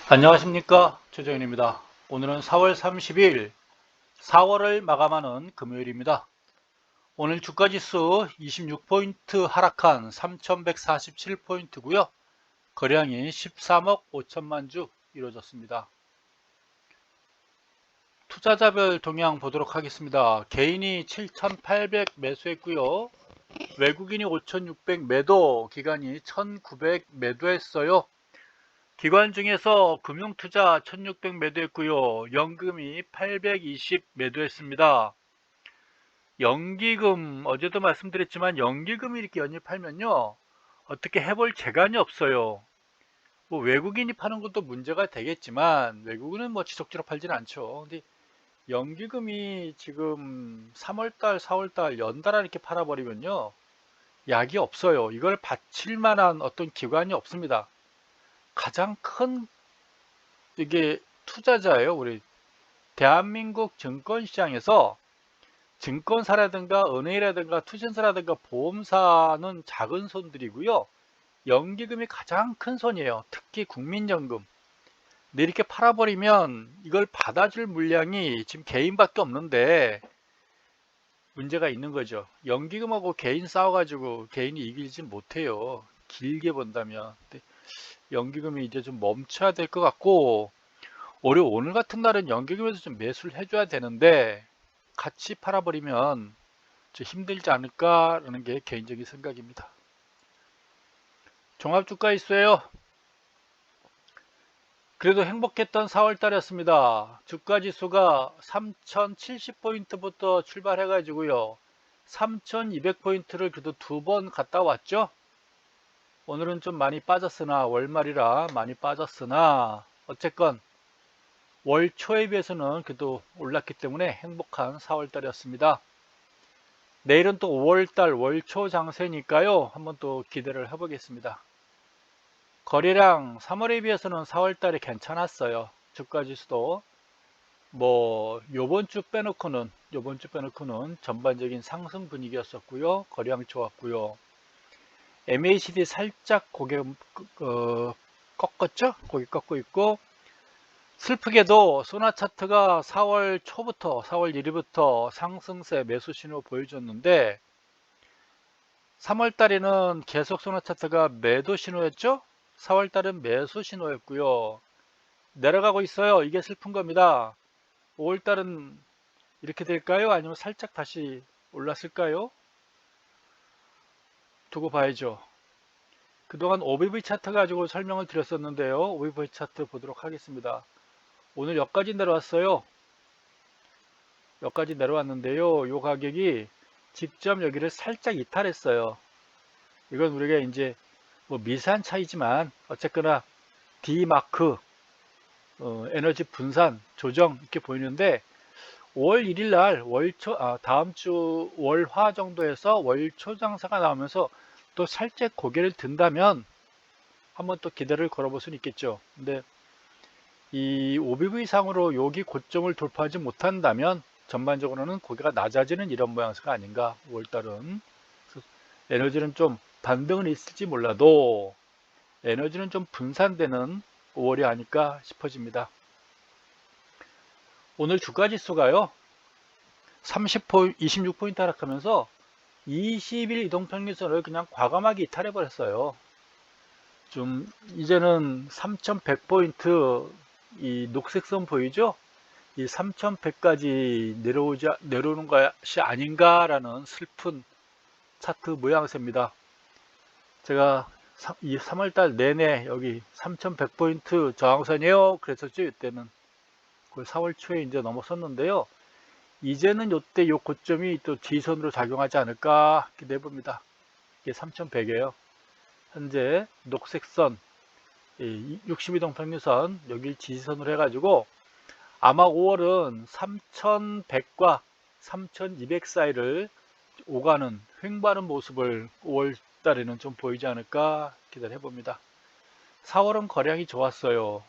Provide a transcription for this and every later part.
안녕하십니까, 최정현입니다. 오늘은 4월 30일 4월을 마감하는 금요일입니다. 오늘 주가지수 26포인트 하락한 3147포인트고요. 거래량이 13억 5천만 주 이루어졌습니다. 투자자별 동향 보도록 하겠습니다. 개인이 7,800 매수했고요. 외국인이 5,600 매도, 기관이 1,900 매도했어요. 기관 중에서 금융투자 1600 매도했고요. 연금이 820 매도했습니다. 연기금, 어제도 말씀드렸지만 연기금이 이렇게 연입하면요, 어떻게 해볼 재간이 없어요. 뭐 외국인이 파는 것도 문제가 되겠지만 외국인은 뭐 지속적으로 팔지는 않죠. 근데 연기금이 지금 3월달, 4월달 연달아 이렇게 팔아버리면요, 약이 없어요. 이걸 바칠 만한 어떤 기관이 없습니다. 가장 큰 이게 투자자예요. 우리 대한민국 증권시장에서 증권사라든가 은행이라든가 투자사라든가 보험사는 작은 손들이고요. 연기금이 가장 큰 손이에요. 특히 국민연금. 근데 이렇게 팔아버리면 이걸 받아줄 물량이 지금 개인밖에 없는데 문제가 있는 거죠. 연기금하고 개인 싸워가지고 개인이 이기지 못해요. 길게 본다면. 근데 연기금이 이제 좀 멈춰야 될 것 같고, 오늘 같은 날은 연기금에서 좀 매수를 해줘야 되는데 같이 팔아버리면 좀 힘들지 않을까라는 게 개인적인 생각입니다. 종합주가 있어요. 그래도 행복했던 4월 달이었습니다. 주가지수가 3070포인트부터 출발해 가지고요, 3200포인트를 그래도 두 번 갔다 왔죠. 오늘은 좀 많이 빠졌으나, 월말이라 많이 빠졌으나 어쨌건 월 초에 비해서는 그래도 올랐기 때문에 행복한 4월 달이었습니다. 내일은 또 5월달 월초 장세니까요, 한번 또 기대를 해보겠습니다. 거래량 3월에 비해서는 4월달에 괜찮았어요. 주가지수도 뭐 요번 주 빼놓고는 전반적인 상승 분위기였었고요. 거래량 좋았고요. MACD 살짝 고개 꺾었죠? 고개 꺾고 있고, 슬프게도 소나 차트가 4월 초부터 4월 1일부터 상승세 매수 신호 보여줬는데 3월 달에는 계속 소나 차트가 매도 신호였죠? 4월 달은 매수 신호였고요. 내려가고 있어요. 이게 슬픈 겁니다. 5월 달은 이렇게 될까요? 아니면 살짝 다시 올랐을까요? 두고 봐야죠. 그동안 OBV 차트 가지고 설명을 드렸었는데요. OBV 차트 보도록 하겠습니다. 오늘 여기까지 내려왔어요. 여기까지 내려왔는데요. 이 가격이 직접 여기를 살짝 이탈했어요. 이건 우리가 이제 뭐 미세한 차이지만 어쨌거나 D마크, 에너지 분산 조정 이렇게 보이는데 5월 1일 날 다음 주 월화 정도에서 월초 장사가 나오면서 또 살짝 고개를 든다면 한번 또 기대를 걸어볼 수는 있겠죠. 근데 이 OBV 상으로 여기 고점을 돌파하지 못한다면 전반적으로는 고개가 낮아지는 이런 모양새가 아닌가. 5월달은 에너지는 좀 반등은 있을지 몰라도 에너지는 좀 분산되는 5월이 아닐까 싶어집니다. 오늘 주가지수가요, 26포인트 하락하면서 20일 이동평균선을 그냥 과감하게 이탈해 버렸어요. 좀 이제는 3100포인트, 이 녹색선 보이죠? 이 3100까지 내려오는 것이 아닌가라는 슬픈 차트 모양새입니다. 제가 이 3월달 내내 여기 3100포인트 저항선이에요 그랬었죠. 이때는 그 4월 초에 이제 넘어섰는데요. 이제는 이때 요 고점이 또 지지선으로 작용하지 않을까 기대해 봅니다. 이게 3100이에요. 현재 녹색선 62동 평균선 여기 지지선으로 해가지고 아마 5월은 3100과 3200 사이를 오가는 횡보하는 모습을 5월 달에는 좀 보이지 않을까 기대해 봅니다. 4월은 거래량이 좋았어요.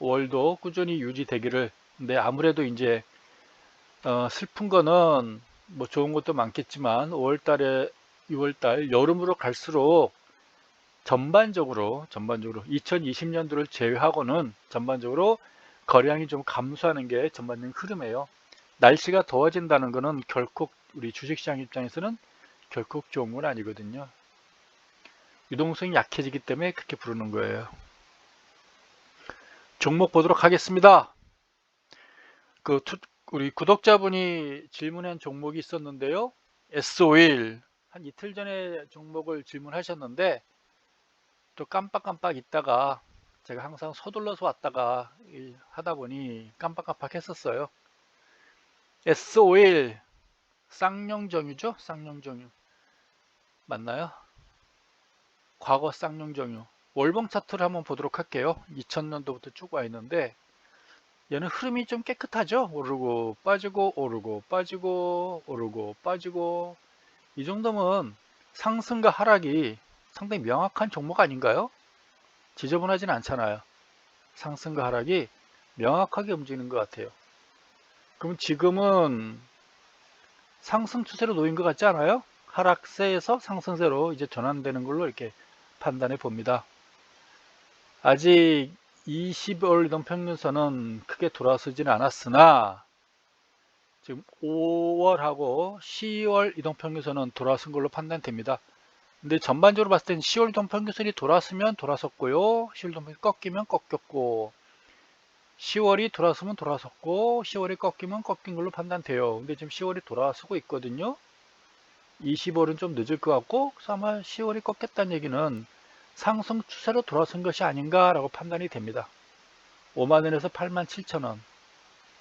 5월도 꾸준히 유지되기를. 근데 아무래도 이제 슬픈 거는 뭐 좋은 것도 많겠지만 5월 달에 6월 달 여름으로 갈수록 전반적으로 2020년도를 제외하고는 전반적으로 거래량이 좀 감소하는 게 전반적인 흐름이에요. 날씨가 더워진다는 것은 결코 우리 주식시장 입장에서는 결코 좋은 건 아니거든요. 유동성이 약해지기 때문에 그렇게 부르는 거예요. 종목 보도록 하겠습니다. 우리 구독자분이 질문한 종목이 있었는데요. S-오일 한 이틀 전에 종목을 질문하셨는데 또 깜빡깜빡 있다가 제가 항상 서둘러서 왔다가 하다 보니 깜빡깜빡 했었어요. S-오일 쌍용정유죠? 쌍용정유 맞나요? 과거 쌍용정유 월봉 차트를 한번 보도록 할게요. 2000년도부터 쭉 와 있는데 얘는 흐름이 좀 깨끗하죠? 오르고 빠지고 오르고 빠지고 오르고 빠지고 이 정도면 상승과 하락이 상당히 명확한 종목 아닌가요? 지저분하진 않잖아요. 상승과 하락이 명확하게 움직이는 것 같아요. 그럼 지금은 상승 추세로 놓인 것 같지 않아요? 하락세에서 상승세로 이제 전환되는 걸로 이렇게 판단해 봅니다. 아직 20월 이동평균선은 크게 돌아서지는 않았으나 지금 5월하고 10월 이동평균선은 돌아선 걸로 판단됩니다. 근데 전반적으로 봤을 땐 10월 이동평균선이 돌았으면 돌아섰고요. 10월 이동평균 꺾이면 꺾였고 10월이 돌아서면 돌아섰고 10월이 꺾이면 꺾인 걸로 판단돼요. 근데 지금 10월이 돌아서고 있거든요. 20월은 좀 늦을 것 같고 그래서 아마 10월이 꺾였다는 얘기는 상승 추세로 돌아선 것이 아닌가 라고 판단이 됩니다. 5만원에서 87,000원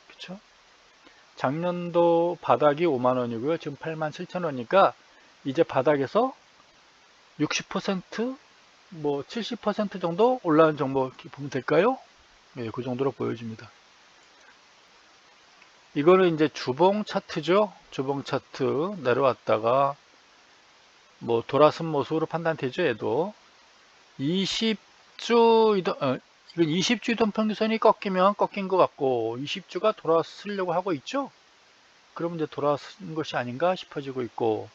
그쵸? 작년도 바닥이 5만원이고요. 지금 87,000원이니까 이제 바닥에서 60% 뭐 70% 정도 올라온 정도 보면 될까요? 네, 그 정도로 보여집니다. 이거는 이제 주봉 차트죠. 주봉 차트 내려왔다가 뭐 돌아선 모습으로 판단되죠. 얘도 20주 이동 이건 20주 이동평균선이 꺾이면 꺾인 것 같고 20주가 돌아서려고 하고 있죠. 그러면 이제 돌아선 것이 아닌가 싶어지고 있고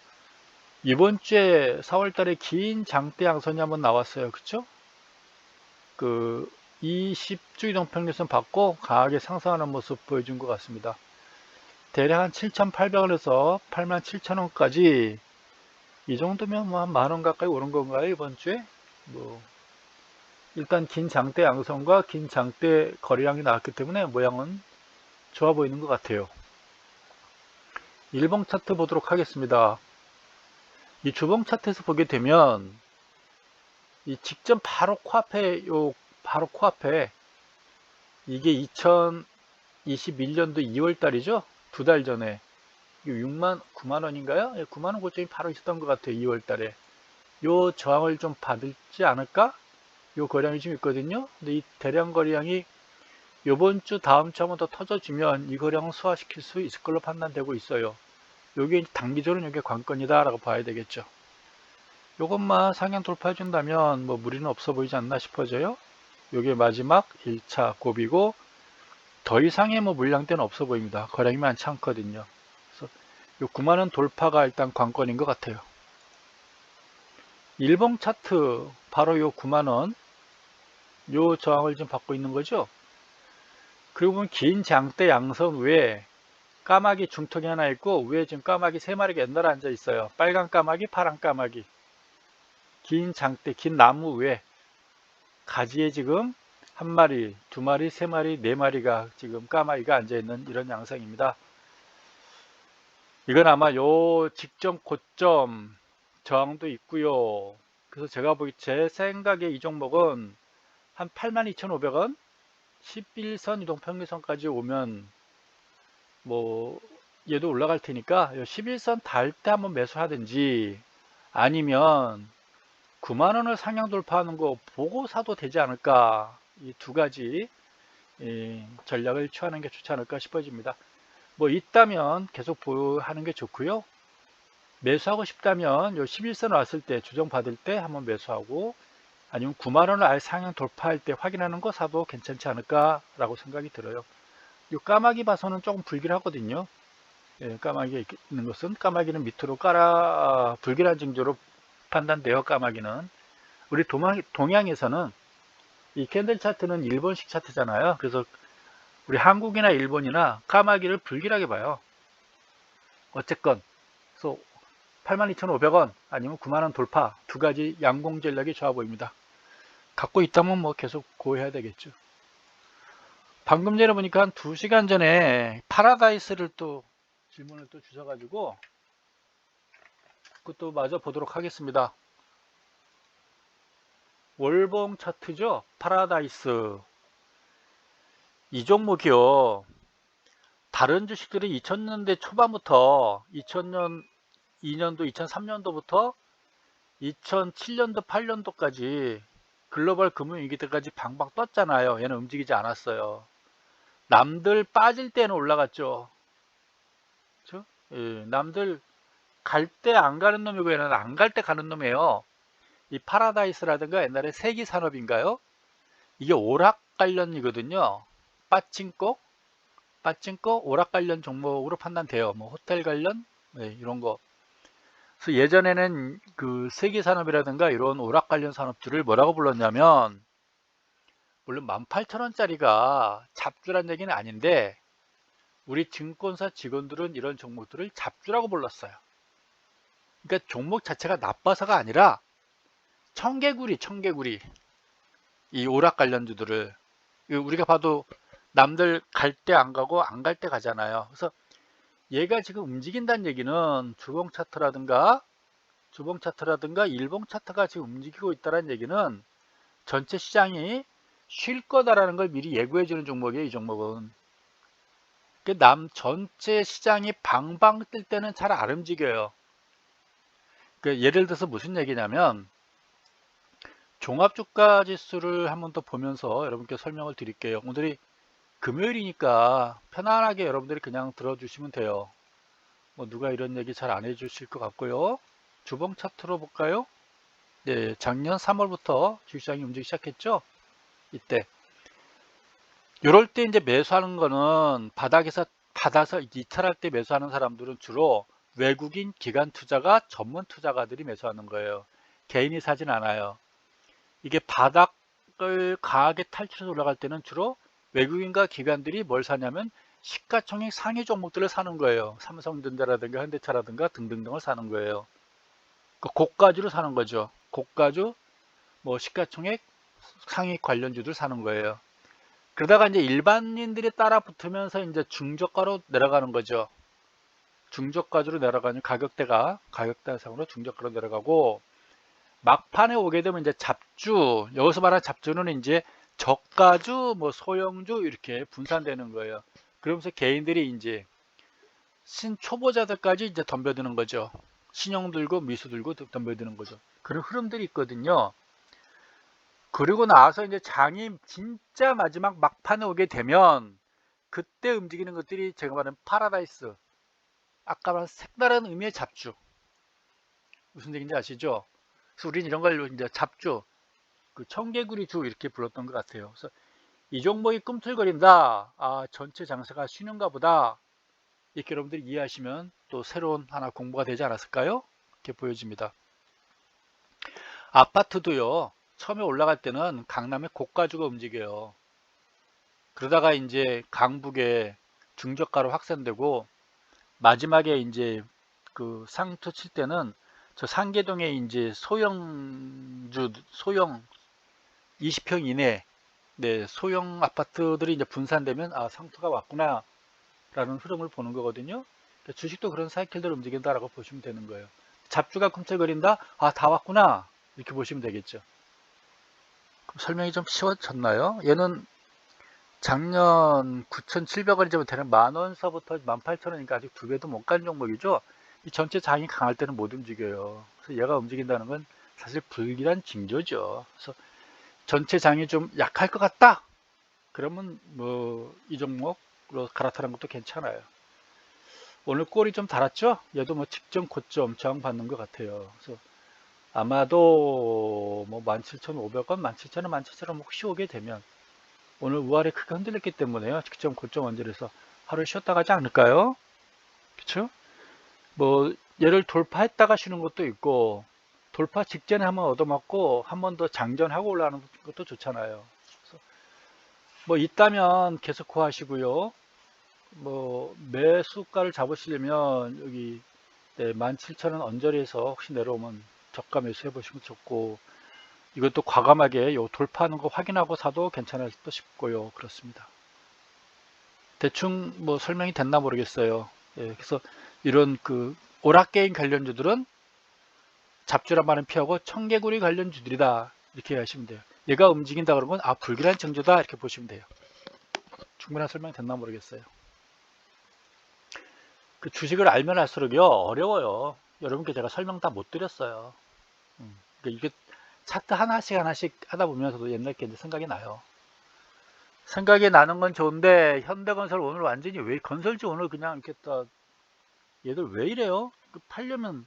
이번 주에 4월달에 긴 장대 양선이 한번 나왔어요. 그쵸? 그 20주 이동평균선 받고 강하게 상승하는 모습 보여준 것 같습니다. 대략 한 7,800원에서 87,000원까지 이 정도면 뭐 한 만원 가까이 오른 건가요? 이번 주에? 뭐 일단 긴 장대 양선과 긴 장대 거래량이 나왔기 때문에 모양은 좋아 보이는 것 같아요. 일봉 차트 보도록 하겠습니다. 이 주봉 차트에서 보게 되면 이 직전 바로 코앞에 바로 코앞에 이게 2021년도 2월 달이죠. 두 달 전에 9만 원인가요? 9만 원 고점이 바로 있었던 것 같아요. 2월 달에 요 저항을 좀 받을지 않을까? 요 거량이 좀 있거든요. 근데 이 대량 거량이 요번 주 다음 주 한번 더 터져주면 이 거량을 소화시킬 수 있을 걸로 판단되고 있어요. 요게 단기적으로는 요게 관건이다 라고 봐야 되겠죠. 요것만 상향 돌파해 준다면 뭐 무리는 없어 보이지 않나 싶어져요. 요게 마지막 1차 고비고 더 이상의 뭐 물량대는 없어 보입니다. 거량이 많지 않거든요. 그래서 요 9만원 돌파가 일단 관건인 것 같아요. 일봉 차트 바로 요 9만원 요 저항을 좀 받고 있는 거죠. 그리고 보면 긴 장대 양선 위에 까마귀 중턱이 하나 있고 위에 지금 까마귀 3마리가 연달아 앉아 있어요. 빨간 까마귀 파란 까마귀 긴 장대 긴 나무 위에 가지에 지금 한 마리, 두 마리, 세 마리, 네 마리가 지금 까마귀가 앉아 있는 이런 양상입니다. 이건 아마 요 직전 고점 저항도 있고요. 그래서 제가 보기 제 생각에 이 종목은 한 82,500원 11선 이동평균선까지 오면 뭐 얘도 올라갈 테니까 11선 닿을 때 한번 매수하든지 아니면 9만원을 상향 돌파하는 거 보고 사도 되지 않을까 이 두 가지 전략을 취하는 게 좋지 않을까 싶어집니다. 뭐 있다면 계속 보유하는 게 좋고요. 매수하고 싶다면 요 11선 왔을 때 조정 받을 때 한번 매수하고 아니면 9만원을 아예 상향 돌파할 때 확인하는 거 사도 괜찮지 않을까 라고 생각이 들어요. 요 까마귀 봐서는 조금 불길하거든요. 예, 까마귀가 있는 것은 까마귀는 밑으로 깔아 불길한 징조로 판단돼요. 까마귀는 우리 동양에서는 이 캔들 차트는 일본식 차트잖아요. 그래서 우리 한국이나 일본이나 까마귀를 불길하게 봐요. 어쨌건 그래서 82,500원 아니면 9만원 돌파 두 가지 양공 전략이 좋아 보입니다. 갖고 있다면 뭐 계속 고해야 되겠죠. 방금 전에 보니까 한 2시간 전에 파라다이스를 또 질문을 또 주셔가지고 그것도 마저 보도록 하겠습니다. 월봉 차트죠. 파라다이스 이 종목이요. 다른 주식들이 2000년대 초반부터 2002년도 2003년도부터 2007년도 8년도까지 글로벌 금융위기 때까지 방방 떴잖아요. 얘는 움직이지 않았어요. 남들 빠질 때는 올라갔죠. 그렇죠? 예, 남들 갈 때 안 가는 놈이고 얘는 안 갈 때 가는 놈이에요. 이 파라다이스라든가 옛날에 세기산업인가요? 이게 오락 관련이거든요. 빠찡꼬 오락 관련 종목으로 판단돼요. 뭐 호텔 관련 네, 이런 거. 그래서 예전에는 그 세기산업이라든가 이런 오락 관련 산업들을 뭐라고 불렀냐면 물론 18,000원짜리가 잡주란 얘기는 아닌데 우리 증권사 직원들은 이런 종목들을 잡주라고 불렀어요. 그러니까 종목 자체가 나빠서가 아니라 청개구리 이 오락 관련주들을 우리가 봐도 남들 갈 때 안 가고 안 갈 때 가잖아요. 그래서 얘가 지금 움직인다는 얘기는 주봉 차트라든가 일봉 차트가 지금 움직이고 있다는 얘기는 전체 시장이 쉴 거다라는 걸 미리 예고해 주는 종목이에요. 이 종목은 전체 시장이 방방 뜰 때는 잘 안 움직여요. 예를 들어서 무슨 얘기냐면 종합주가 지수를 한번 더 보면서 여러분께 설명을 드릴게요. 오늘이 금요일이니까 편안하게 여러분들이 그냥 들어주시면 돼요. 뭐 누가 이런 얘기 잘 안 해주실 것 같고요. 주봉 차트로 볼까요? 네, 작년 3월부터 주식시장이 움직이기 시작했죠. 이때 이럴 때 이제 매수하는 거는 바닥에서 받아서 이탈할 때 매수하는 사람들은 주로 외국인 기관 투자가 전문 투자가들이 매수하는 거예요. 개인이 사진 않아요. 이게 바닥을 강하게 탈출해서 올라갈 때는 주로 외국인과 기관들이 뭘 사냐면 시가총액 상위 종목들을 사는 거예요. 삼성전자라든가 현대차라든가 등등등을 사는 거예요. 고가주를 사는 거죠. 고가주, 뭐 시가총액 상위 관련주들 사는 거예요. 그러다가 이제 일반인들이 따라 붙으면서 이제 중저가로 내려가는 거죠. 중저가주로 내려가는 가격대상으로 중저가로 내려가고 막판에 오게 되면 이제 잡주, 여기서 말하는 잡주는 이제 저가주, 뭐 소형주 이렇게 분산되는 거예요. 그러면서 개인들이 이제 신초보자들까지 이제 덤벼드는 거죠. 신용 들고 미수 들고 덤벼드는 거죠. 그런 흐름들이 있거든요. 그리고 나서 이제 장이 진짜 마지막 막판에 오게 되면 그때 움직이는 것들이 제가 말한 파라다이스, 아까 말한 색다른 의미의 잡주. 무슨 얘기인지 아시죠? 그래서 우리는 이런 걸 이제 잡주, 그 청개구리 주 이렇게 불렀던 것 같아요. 그래서 이 종목이 꿈틀거린다. 아, 전체 장세가 쉬는가 보다. 이렇게 여러분들이 이해하시면 또 새로운 하나 공부가 되지 않았을까요? 이렇게 보여집니다. 아파트도요. 처음에 올라갈 때는 강남의 고가주가 움직여요. 그러다가 이제 강북에 중저가로 확산되고 마지막에 이제 그 상투 칠 때는 저 상계동에 이제 소형 20평 이내 네, 소형 아파트들이 이제 분산되면 아, 상투가 왔구나 라는 흐름을 보는 거거든요. 그러니까 주식도 그런 사이클대로 움직인다라고 보시면 되는 거예요. 잡주가 꿈틀거린다. 아, 다 왔구나. 이렇게 보시면 되겠죠. 그럼 설명이 좀 쉬워졌나요? 얘는 작년 9,700원이면 되는 만원서부터 18,000원이니까 아직 두 배도 못 간 종목이죠. 이 전체 장이 강할 때는 못 움직여요. 그래서 얘가 움직인다는 건 사실 불길한 징조죠. 그래서 전체 장이 좀 약할 것 같다. 그러면 뭐 이 종목으로 갈아타는 것도 괜찮아요. 오늘 꼴이 좀 달았죠? 얘도 뭐 직전 고점 저항 받는 것 같아요. 그래서 아마도 뭐 17,500원, 17,000원, 17,000원 혹시 오게 되면 오늘 우아래 크게 흔들렸기 때문에요. 직전 고점 원질에서 하루 쉬었다 가지 않을까요? 그쵸? 뭐 얘를 돌파했다가 쉬는 것도 있고 돌파 직전에 한번 얻어맞고 한 번 더 장전하고 올라가는 것도 좋잖아요. 그래서 뭐 있다면 계속 구하시고요. 뭐 매수가를 잡으시려면 여기 17,000원 언저리에서 혹시 내려오면 저가 매수해 보시면 좋고, 이것도 과감하게 요 돌파하는 거 확인하고 사도 괜찮을 듯 싶고요. 그렇습니다. 대충 뭐 설명이 됐나 모르겠어요. 예, 그래서 이런 그 오락게임 관련주들은 잡주란 말은 피하고 청개구리 관련주들이다, 이렇게 하시면 돼요. 얘가 움직인다 그러면 아, 불길한 징조다, 이렇게 보시면 돼요. 충분한 설명이 됐나 모르겠어요. 그 주식을 알면 할수록요 어려워요. 여러분께 제가 설명 다 못 드렸어요. 그러니까 이게 차트 하나씩 하나씩 하다 보면 저도 옛날 게 이제 생각이 나요. 생각이 나는 건 좋은데 현대건설 오늘 완전히 왜 건설주 오늘 그냥 이렇게 또 얘들 왜 이래요? 팔려면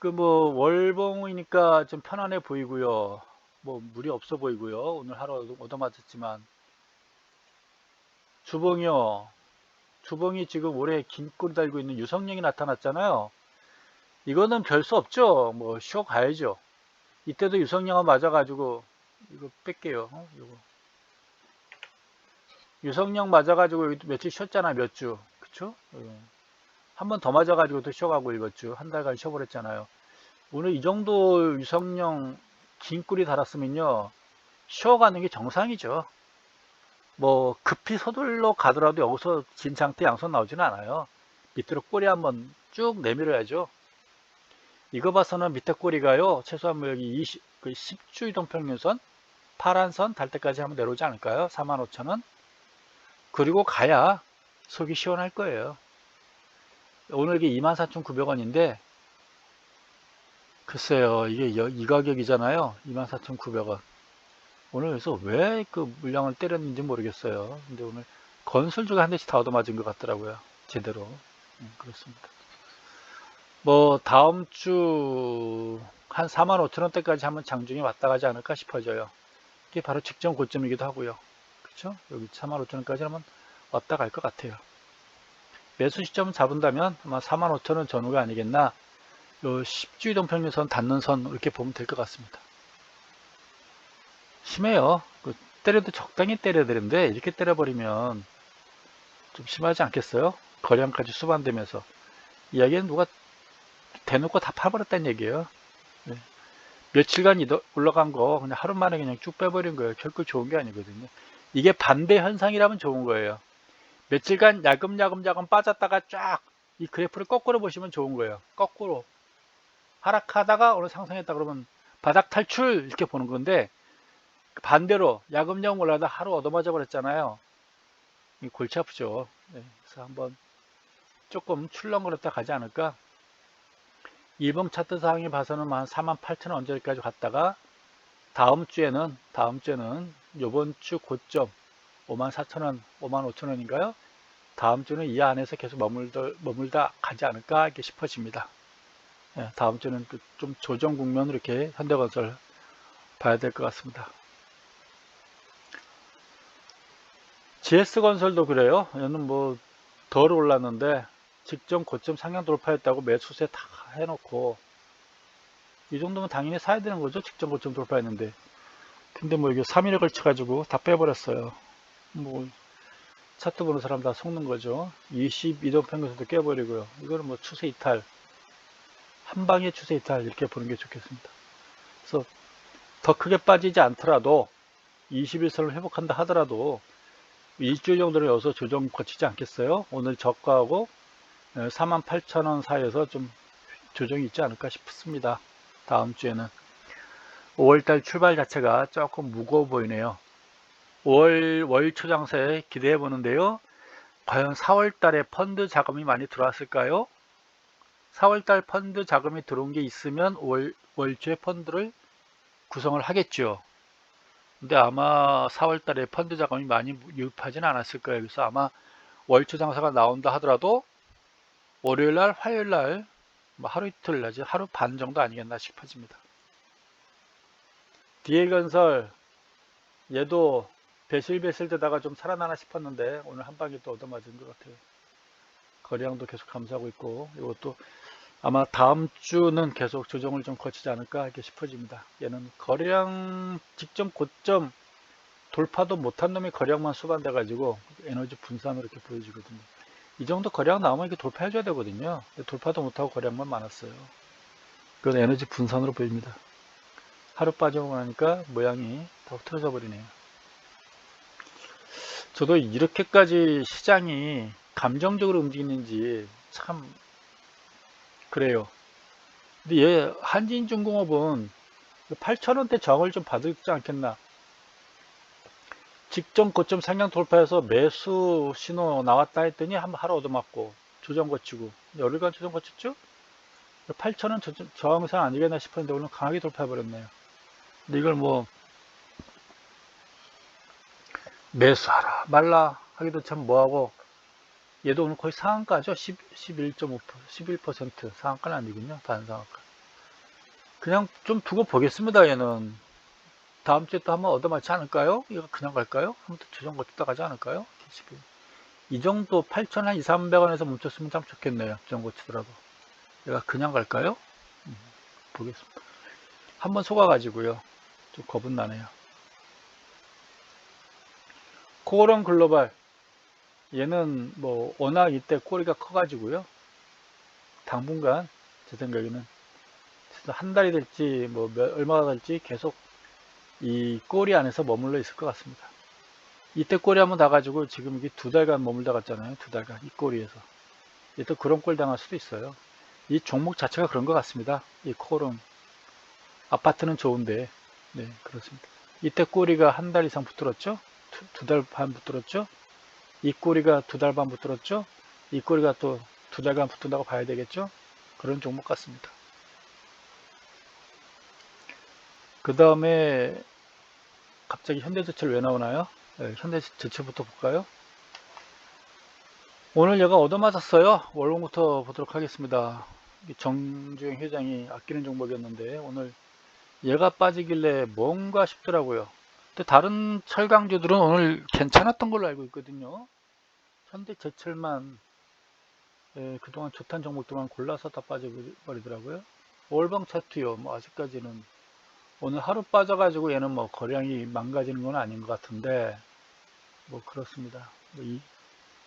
그 뭐 월봉이니까 좀 편안해 보이고요. 뭐 무리 없어 보이고요. 오늘 하루 얻어맞았지만 주봉이요. 주봉이 지금 올해 긴 꼬리 달고 있는 유성령이 나타났잖아요. 이거는 별 수 없죠. 뭐 쉬어 가야죠. 이때도 유성령은 맞아가지고 이거 뺄게요. 이거 유성령 맞아가지고 여기 며칠 쉬었잖아, 몇 주. 그쵸? 한 번 더 맞아가지고 또 쉬어가고 이번 주 한 달간 쉬어버렸잖아요. 오늘 이 정도 유성령 긴 꿀이 달았으면요 쉬어가는 게 정상이죠. 뭐 급히 서둘러 가더라도 여기서 진상태 양손 나오지는 않아요. 밑으로 꼬리 한번 쭉 내밀어야죠. 이거 봐서는 밑에 꼬리가요 최소한 뭐 여기 10주 이동평균선 파란선 달 때까지 한번 내려오지 않을까요? 45,000원. 그리고 가야 속이 시원할 거예요. 오늘 이게 24,900원인데 글쎄요, 이게 이 가격이잖아요. 24,900원. 오늘 그래서 왜 그 물량을 때렸는지 모르겠어요. 근데 오늘 건설주가 한 대씩 다 얻어맞은 것 같더라고요. 제대로. 그렇습니다. 뭐 다음 주 한 45,000원대까지 한번 장중에 왔다 가지 않을까 싶어져요. 이게 바로 직전 고점이기도 하고요. 그렇죠? 여기 45,000원까지 한번 왔다 갈 것 같아요. 매수 시점을 잡은다면 아마 45,000원 전후가 아니겠나. 요 10주 이동평균선 닿는 선 이렇게 보면 될 것 같습니다. 심해요. 때려도 적당히 때려야 되는데 이렇게 때려버리면 좀 심하지 않겠어요? 거량까지 수반되면서 이야기는 누가 대놓고 다 팔아버렸다는 얘기예요. 네. 며칠간 올라간 거 그냥 하루 만에 그냥 쭉 빼버린 거예요. 결코 좋은 게 아니거든요. 이게 반대 현상이라면 좋은 거예요. 며칠간 야금야금 빠졌다가 쫙 이 그래프를 거꾸로 보시면 좋은 거예요. 거꾸로 하락하다가 오늘 상승했다 그러면 바닥 탈출 이렇게 보는 건데, 반대로 야금야금 올라다 하루 얻어맞아 버렸잖아요. 골치 아프죠. 네, 그래서 한번 조금 출렁거렸다 가지 않을까. 일봉 차트 상황에 봐서는 한 48,000원 언저리까지 갔다가 다음 주에는 요번 주 고점 54,000원 55,000원인가요? 다음 주는 이 안에서 계속 머물다 가지 않을까 이렇게 싶어집니다. 네, 다음 주는 좀 조정 국면으로 이렇게 현대건설 봐야 될 것 같습니다. GS건설도 그래요. 얘는 뭐 덜 올랐는데 직전 고점 상향 돌파했다고 매수세 다 해놓고 이 정도면 당연히 사야 되는 거죠. 직전 고점 돌파했는데. 근데 뭐 이게 3일에 걸쳐 가지고 다 빼버렸어요. 뭐 차트 보는 사람 다 속는 거죠. 22도 평균선도 깨버리고요. 이거는 뭐 추세 이탈, 한 방에 추세 이탈 이렇게 보는 게 좋겠습니다. 그래서 더 크게 빠지지 않더라도 21선을 회복한다 하더라도 일주일 정도는 여기서 조정 거치지 않겠어요? 오늘 저가하고 48,000원 사이에서 좀 조정이 있지 않을까 싶습니다. 다음 주에는 5월달 출발 자체가 조금 무거워 보이네요. 5월 월초 장세 기대해 보는데요. 과연 4월달에 펀드 자금이 많이 들어왔을까요? 4월달 펀드 자금이 들어온 게 있으면 월초에 펀드를 구성을 하겠죠. 근데 아마 4월달에 펀드 자금이 많이 유입하지는 않았을 거예요. 그래서 아마 월초 장사가 나온다 하더라도 월요일날, 화요일날 뭐 하루 이틀 나지 하루 반 정도 아니겠나 싶어집니다. DL건설 얘도 배슬배슬 되다가 좀 살아나나 싶었는데 오늘 한 방에 또 얻어맞은 것 같아요. 거래량도 계속 감소하고 있고, 이것도 아마 다음 주는 계속 조정을 좀 거치지 않을까 이렇게 싶어집니다. 얘는 거래량 직전 고점 돌파도 못한 놈이 거래량만 수반돼 가지고 에너지 분산으로 이렇게 보여지거든요. 이 정도 거래량 나오면 이렇게 돌파해줘야 되거든요. 근데 돌파도 못하고 거래량만 많았어요. 그건 에너지 분산으로 보입니다. 하루 빠지고 나니까 모양이 더 틀어져 버리네요. 저도 이렇게까지 시장이 감정적으로 움직이는지 참 그래요. 근데 얘 한진중공업은 8,000원대 저항을 좀 받지 않겠나. 직전 고점 상향 돌파해서 매수 신호 나왔다 했더니 한번 하루 얻어맞고 조정 거치고 열흘간 조정 거쳤죠? 8,000원 저항선 아니겠나 싶었는데 오늘 강하게 돌파해버렸네요. 근데 이걸 뭐 매수하라 말라 하기도 참 뭐하고, 얘도 오늘 거의 상한가죠. 11.5%, 11% 상한가는 아니군요. 반상한가. 그냥 좀 두고 보겠습니다. 얘는 다음 주에 또 한번 얻어맞지 않을까요? 이거 그냥 갈까요? 한번 또 조정 거치다 가지 않을까요? 이 정도 8,000원 2, 300원에서 멈췄으면 참 좋겠네요. 조정 거치더라도. 얘가 그냥 갈까요? 보겠습니다. 한번 속아가지고요. 좀 겁은 나네요. 코오롱 글로벌. 얘는 뭐 워낙 이때 꼬리가 커가지고요. 당분간 제 생각에는 한 달이 될지 뭐 얼마가 될지 계속 이 꼬리 안에서 머물러 있을 것 같습니다. 이때 꼬리 한번 나가지고 지금 이게 2달간 머물다 갔잖아요. 2달간 이 꼬리에서. 또 그런 꼴 당할 수도 있어요. 이 종목 자체가 그런 것 같습니다. 이 코오롱. 아파트는 좋은데, 네, 그렇습니다. 이때 꼬리가 한 달 이상 붙들었죠? 2달 반 붙들었죠? 이 꼬리가 2달 반 붙들었죠? 이 꼬리가 또 2달간 붙는다고 봐야 되겠죠? 그런 종목 같습니다. 그 다음에 갑자기 현대제철 왜 나오나요? 네, 현대제철부터 볼까요? 오늘 얘가 얻어맞았어요. 월봉부터 보도록 하겠습니다. 정주행 회장이 아끼는 종목이었는데 오늘 얘가 빠지길래 뭔가 싶더라고요. 근데 다른 철강주들은 오늘 괜찮았던 걸로 알고 있거든요. 현대제철만 그동안 좋다는 종목들만 골라서 다 빠져버리더라고요. 월봉 차트요. 뭐 아직까지는 오늘 하루 빠져가지고 얘는 뭐 거량이 망가지는 건 아닌 것 같은데 뭐 그렇습니다. 뭐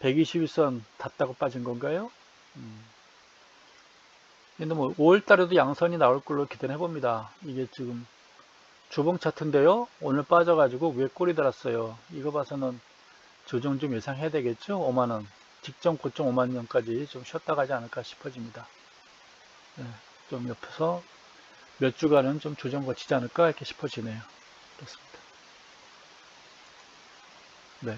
121선 닿다고 빠진 건가요? 근데 뭐 5월달에도 양선이 나올 걸로 기대를 해봅니다. 이게 지금 주봉 차트인데요. 오늘 빠져가지고 위에 꼬리 달았어요. 이거 봐서는 조정 좀 예상해야 되겠죠? 5만원. 직전 고점 5만원까지 좀 쉬었다 가지 않을까 싶어집니다. 네, 좀 옆에서 몇 주간은 좀 조정 거치지 않을까 이렇게 싶어지네요. 그렇습니다. 네.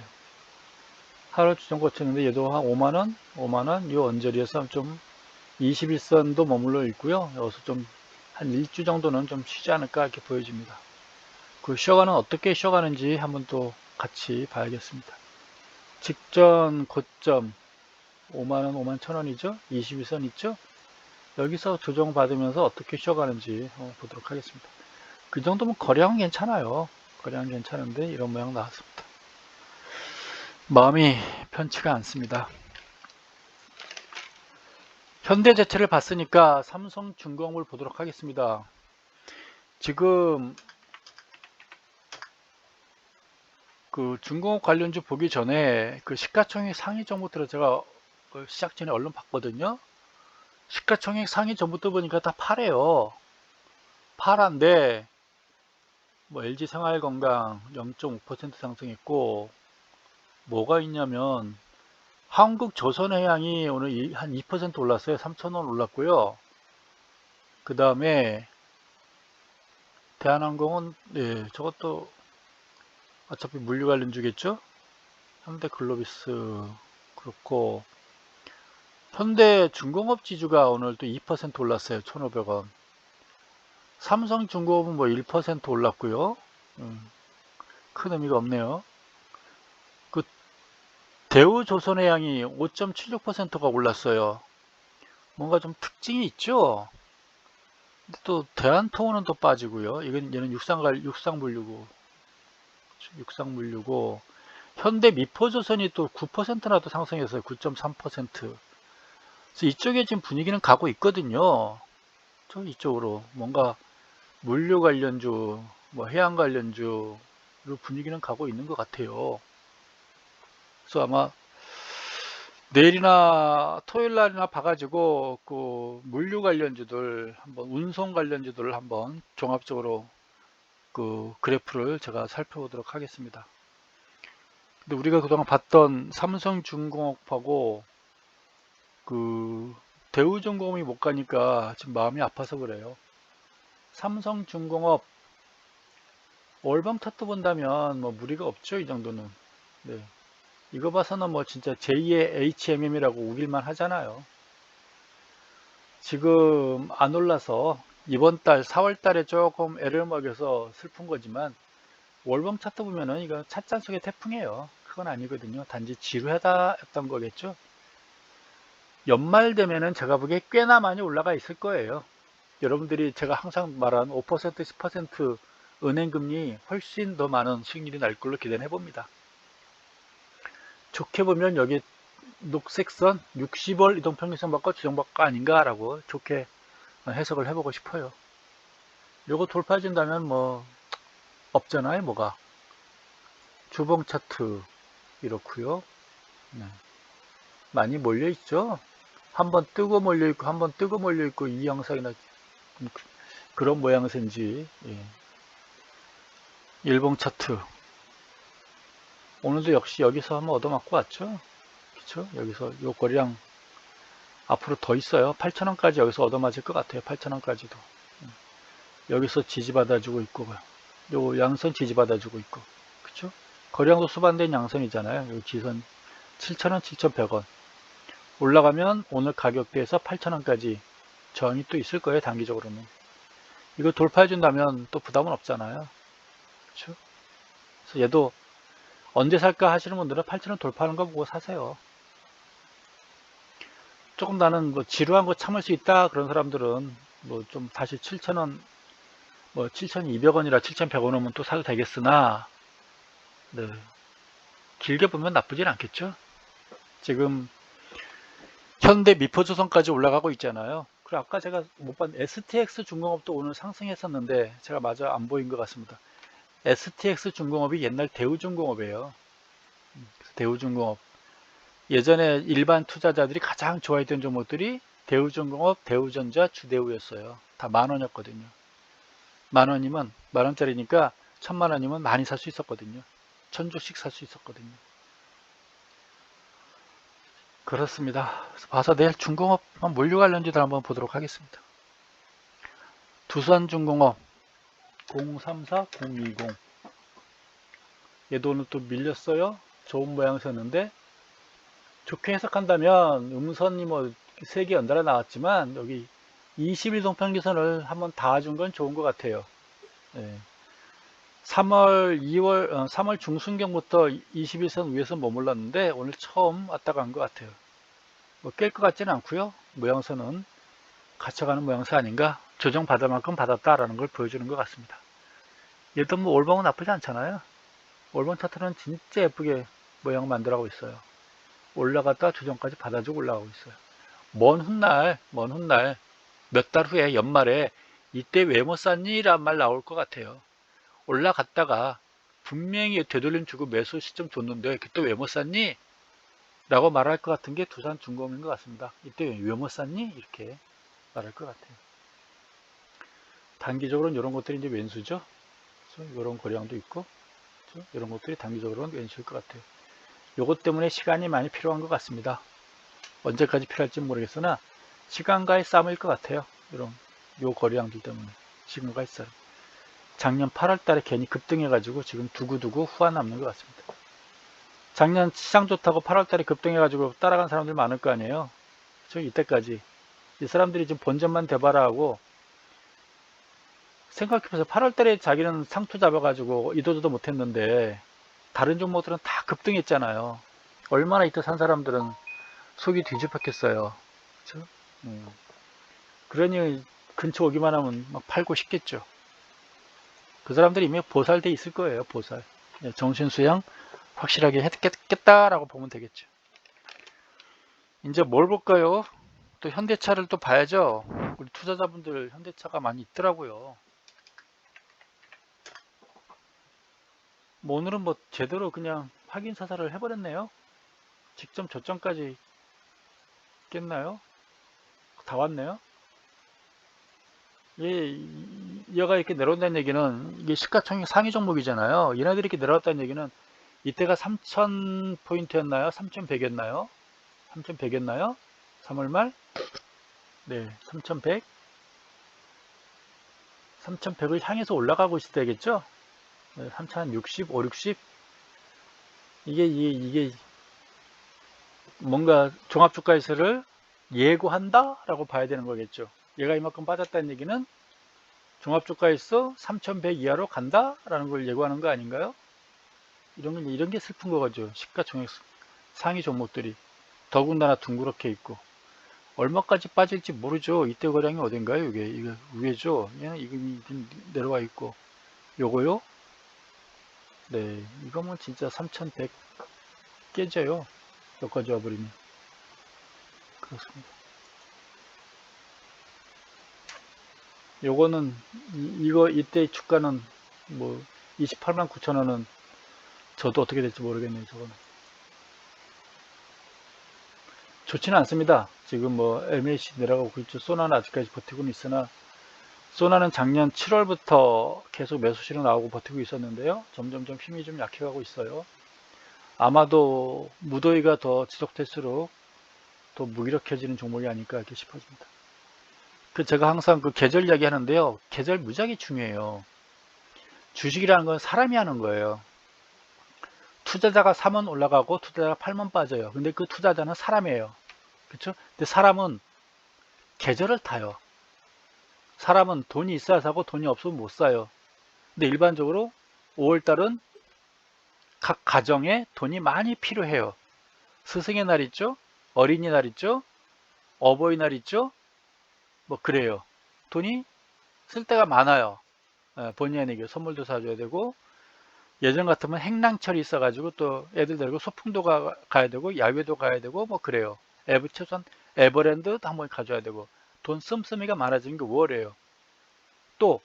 하루 조정 거쳤는데 얘도 한 5만원? 5만원? 요 언저리에서 좀 21선도 머물러 있고요. 여기서 좀 한 1주 정도는 좀 쉬지 않을까 이렇게 보여집니다. 그 쉬어가는 어떻게 쉬어가는지 한번 또 같이 봐야겠습니다. 직전 고점 5만원, 5만 1,000원이죠? 21선 있죠? 여기서 조정 받으면서 어떻게 쉬어가는지 보도록 하겠습니다. 그 정도면 거래량은 괜찮아요. 거래량은 괜찮은데 이런 모양 나왔습니다. 마음이 편치가 않습니다. 현대제철을 봤으니까 삼성중공업을 보도록 하겠습니다. 지금 그 중공업 관련주 보기 전에 그 시가총액 상위 정보들을 제가 시작 전에 얼른 봤거든요. 시가총액 상위 정보들 보니까 다 파래요. 파란데 뭐 LG생활건강 0.5% 상승했고, 뭐가 있냐면 한국조선해양이 오늘 한 2% 올랐어요. 3,000원 올랐고요. 그 다음에 대한항공은 네, 저것도 어차피 물류 관련주겠죠. 현대글로비스 그렇고, 현대중공업 지주가 오늘 또 2% 올랐어요. 1,500원. 삼성중공업은 뭐 1% 올랐고요. 큰 의미가 없네요. 그 대우조선해양이 5.76%가 올랐어요. 뭔가 좀 특징이 있죠. 근데 또 대한통운은 또 빠지고요. 얘는 육상물류고 현대미포조선이 또 9%나 또 상승했어요. 9.3%. 그래서 이쪽에 지금 분위기는 가고 있거든요. 저 이쪽으로 뭔가 물류 관련주, 뭐 해양 관련주로 분위기는 가고 있는 것 같아요. 그래서 아마 내일이나 토요일 날이나 봐가지고 그 물류 관련주들 한번 운송 관련주들을 한번 종합적으로 그 그래프를 제가 살펴보도록 하겠습니다. 근데 우리가 그동안 봤던 삼성중공업하고 그 대우중공업이 못 가니까 지금 마음이 아파서 그래요. 삼성중공업 월봉 차트 본다면 뭐 무리가 없죠, 이 정도는. 네. 이거 봐서는 뭐 진짜 제2의 HMM이라고 우길만 하잖아요. 지금 안 올라서 이번 달 4월 달에 조금 애를 먹여서 슬픈 거지만 월봉 차트 보면은 이거 찻잔 속의 태풍이에요. 그건 아니거든요. 단지 지루하다였던 거겠죠. 연말 되면은 제가 보기에 꽤나 많이 올라가 있을 거예요. 여러분들이 제가 항상 말한 5% 10% 은행금리 훨씬 더 많은 수익률이 날 걸로 기대해 봅니다. 좋게 보면 여기 녹색선 60월 이동평균선 받고 지정받고 아닌가라고 좋게 해석을 해보고 싶어요. 요거 돌파해준다면 뭐 없잖아요, 뭐가. 주봉 차트 이렇고요. 네. 많이 몰려있죠. 한번 뜨고 몰려있고 한번 뜨고 몰려있고 이 양상이나 그런 모양새인지. 예. 일봉 차트 오늘도 역시 여기서 한번 얻어맞고 왔죠. 그쵸? 여기서 요 거리랑 앞으로 더 있어요. 8,000원까지 여기서 얻어맞을 것 같아요. 8,000원까지도. 여기서 지지받아주고 있고, 요 양선 지지받아주고 있고, 그쵸? 거량도 수반된 양선이잖아요. 요 지선 7,000원, 7,100원. 올라가면 오늘 가격대에서 8,000원까지 저항이 또 있을 거예요. 단기적으로는. 이거 돌파해준다면 또 부담은 없잖아요. 그쵸? 그래서 얘도 언제 살까 하시는 분들은 8,000원 돌파하는 거 보고 사세요. 조금 나는 뭐 지루한 거 참을 수 있다 그런 사람들은 뭐 좀 다시 7,000원 뭐 7,200원이라 7,100원 오면 또 사도 되겠으나 네. 길게 보면 나쁘진 않겠죠. 지금 현대 미포조선까지 올라가고 있잖아요. 그리고 아까 제가 못 봤 STX 중공업도 오늘 상승했었는데 제가 마저 안 보인 것 같습니다. STX 중공업이 옛날 대우중공업이에요. 대우중공업 예전에 일반 투자자들이 가장 좋아했던 종목들이 대우중공업, 대우전자, 주대우였어요. 다 만원이었거든요. 만원이면 만원짜리니까 1,000만원이면 많이 살 수 있었거든요. 1,000주씩 살 수 있었거든요. 그렇습니다. 그래서 봐서 내일 중공업 물류 관련주들 한번 보도록 하겠습니다. 두산중공업 034, 020 얘도 오늘 또 밀렸어요. 좋은 모양새였는데 좋게 해석한다면 음선이 뭐 3개 연달아 나왔지만 여기 20일 동평균선을 한번 닿아준 건 좋은 것 같아요. 네. 3월 중순경부터 21선 위에서 머물렀는데 오늘 처음 왔다 간 것 같아요. 뭐 깰 것 같지는 않고요. 모양새는 갇혀가는 모양새 아닌가. 조정받을 만큼 받았다라는 걸 보여주는 것 같습니다. 얘도 뭐 올봉은 나쁘지 않잖아요. 올봉 차트는 진짜 예쁘게 모양 만들어가고 있어요. 올라갔다 조정까지 받아주고 올라가고 있어요. 먼 훗날 몇 달 후에 연말에 이때 왜 못 샀니? 라는 말 나올 것 같아요. 올라갔다가 분명히 되돌림 주고 매수 시점 줬는데 그때 왜 못 샀니? 라고 말할 것 같은 게 두산중공업인 것 같습니다. 이때 왜 못 샀니? 이렇게 말할 것 같아요. 단기적으로는 이런 것들이 이제 왼수죠. 이런 거량도 있고 이런 것들이 단기적으로는 왼수일 것 같아요. 요것 때문에 시간이 많이 필요한 것 같습니다. 언제까지 필요할지 모르겠으나 시간과의 싸움일 것 같아요. 이런 요 거래량들 때문에 시간과의 싸움. 작년 8월 달에 괜히 급등해가지고 지금 두고두고 후한 남는 것 같습니다. 작년 시장 좋다고 8월 달에 급등해가지고 따라간 사람들 많을 거 아니에요. 저 이때까지 이 사람들이 지금 본전만 대봐라 하고 생각해보세요. 8월 달에 자기는 상투 잡아가지고 이도저도 못했는데 다른 종목들은 다 급등했잖아요. 얼마나 이때 산 사람들은 속이 뒤집혔겠어요. 그렇죠? 그러니 근처 오기만 하면 막 팔고 싶겠죠. 그 사람들이 이미 보살돼 있을 거예요. 보살. 정신수양 확실하게 했겠다라고 보면 되겠죠. 이제 뭘 볼까요? 또 현대차를 또 봐야죠. 우리 투자자분들 현대차가 많이 있더라고요. 뭐 오늘은 뭐 제대로 그냥 확인 사살을 해버렸네요. 직접 저점까지 깼나요? 다 왔네요. 얘가 이렇게 내려온다는 얘기는 이게 시가총액 상위 종목이잖아요. 얘네들이 이렇게 내려왔다는 얘기는 이때가 3,000포인트였나요? 3,100이었나요? 3,100이었나요? 3월 말? 네, 3,100. 3,100을 향해서 올라가고 있을 때겠죠? 네, 3,060, 5, 60. 이게 뭔가 종합주가지수를 예고한다라고 봐야 되는 거겠죠. 얘가 이만큼 빠졌다는 얘기는 종합주가지수 3,100 이하로 간다라는 걸 예고하는 거 아닌가요? 이런 게 슬픈 거죠. 시가총액 상위 종목들이 더군다나 둥그렇게 있고 얼마까지 빠질지 모르죠. 이때 거량이 어딘가요? 이게 위에죠. 이게 내려와 있고 요거요. 네, 이거면 진짜 3,100 깨져요. 여기까지 와버리면 그렇습니다. 요거는 이때 주가는 뭐 28만 9천 원은 저도 어떻게 될지 모르겠네요. 저거는 좋지는 않습니다. 지금 뭐 MAC 내려가고 있죠. 소나는 아직까지 버티고는 있으나 소나는 작년 7월부터 계속 매수시로 나오고 버티고 있었는데요. 점점점 힘이 좀 약해가고 있어요. 아마도 무더위가 더 지속될수록 더 무기력해지는 종목이 아닐까 이렇게 싶어집니다. 제가 항상 그 계절 이야기 하는데요. 계절 무지하게 중요해요. 주식이라는 건 사람이 하는 거예요. 투자자가 사면 올라가고 투자자가 팔면 빠져요. 근데 그 투자자는 사람이에요. 그렇죠? 근데 사람은 계절을 타요. 사람은 돈이 있어야 사고 돈이 없으면 못 사요. 근데 일반적으로 5월달은 각 가정에 돈이 많이 필요해요. 스승의 날 있죠? 어린이날 있죠? 어버이날 있죠? 뭐 그래요. 돈이 쓸 데가 많아요. 본의아니게 선물도 사줘야 되고 예전 같으면 행랑철이 있어가지고 또 애들 데리고 소풍도 가야 되고 야외도 가야 되고 뭐 그래요. 최소한 에버랜드도 한번 가줘야 되고 돈 씀씀이가 많아지는 게 5월이에요. 또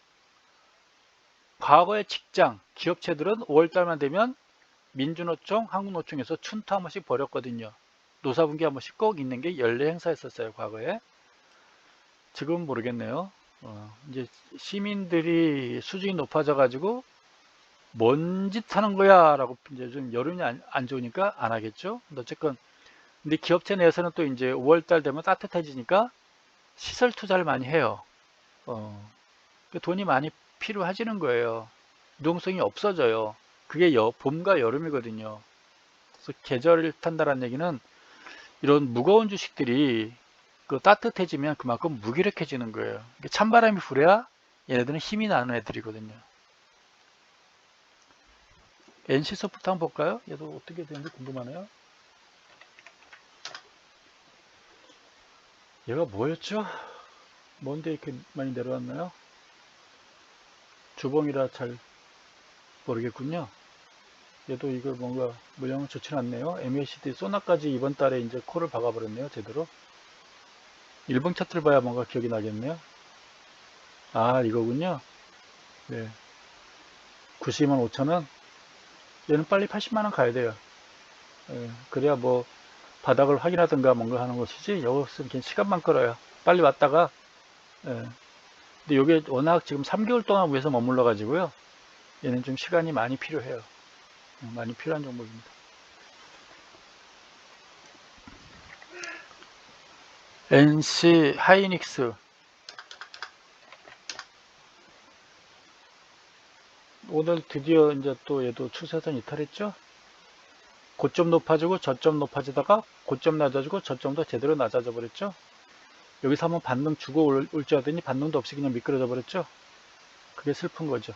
과거의 직장, 기업체들은 5월달만 되면 민주노총, 한국노총에서 춘투 한 번씩 벌였거든요. 노사분기 한 번씩 꼭 있는 게 연례 행사였었어요, 과거에. 지금은 모르겠네요. 이제 시민들이 수준이 높아져가지고 뭔 짓 하는 거야 라고 이제 좀 여론이 안 좋으니까 안 하겠죠. 어쨌건 근데 기업체 내에서는 또 이제 5월달 되면 따뜻해지니까 시설 투자를 많이 해요. 돈이 많이 필요해지는 거예요. 유동성이 없어져요. 그게 봄과 여름이거든요. 그래서 계절을 탄다는 얘기는 이런 무거운 주식들이 따뜻해지면 그만큼 무기력해지는 거예요. 찬바람이 불어야 얘네들은 힘이 나는 애들이거든요. NC소프트 한번 볼까요? 얘도 어떻게 되는지 궁금하네요. 얘가 뭐였죠? 뭔데 이렇게 많이 내려왔나요? 주봉이라 잘 모르겠군요. 얘도 이거 뭔가 모양은 좋진 않네요. MACD 소나까지 이번 달에 이제 코를 박아버렸네요. 제대로. 일봉 차트를 봐야 뭔가 기억이 나겠네요. 아, 이거군요. 네. 92만 5천원. 얘는 빨리 80만원 가야 돼요. 예, 그래야 뭐 바닥을 확인하든가 뭔가 하는 것이지 여기서 그냥 시간만 끌어요. 빨리 왔다가 예. 근데 이게 워낙 지금 3개월 동안 위에서 머물러 가지고요. 얘는 좀 시간이 많이 필요해요. 많이 필요한 종목입니다. NC 하이닉스 오늘 드디어 이제 또 얘도 추세선 이탈했죠. 고점 높아지고 저점 높아지다가 고점 낮아지고 저점도 제대로 낮아져 버렸죠. 여기서 한번 반등 주고 올 줄 알았더니 반등도 없이 그냥 미끄러져 버렸죠. 그게 슬픈 거죠.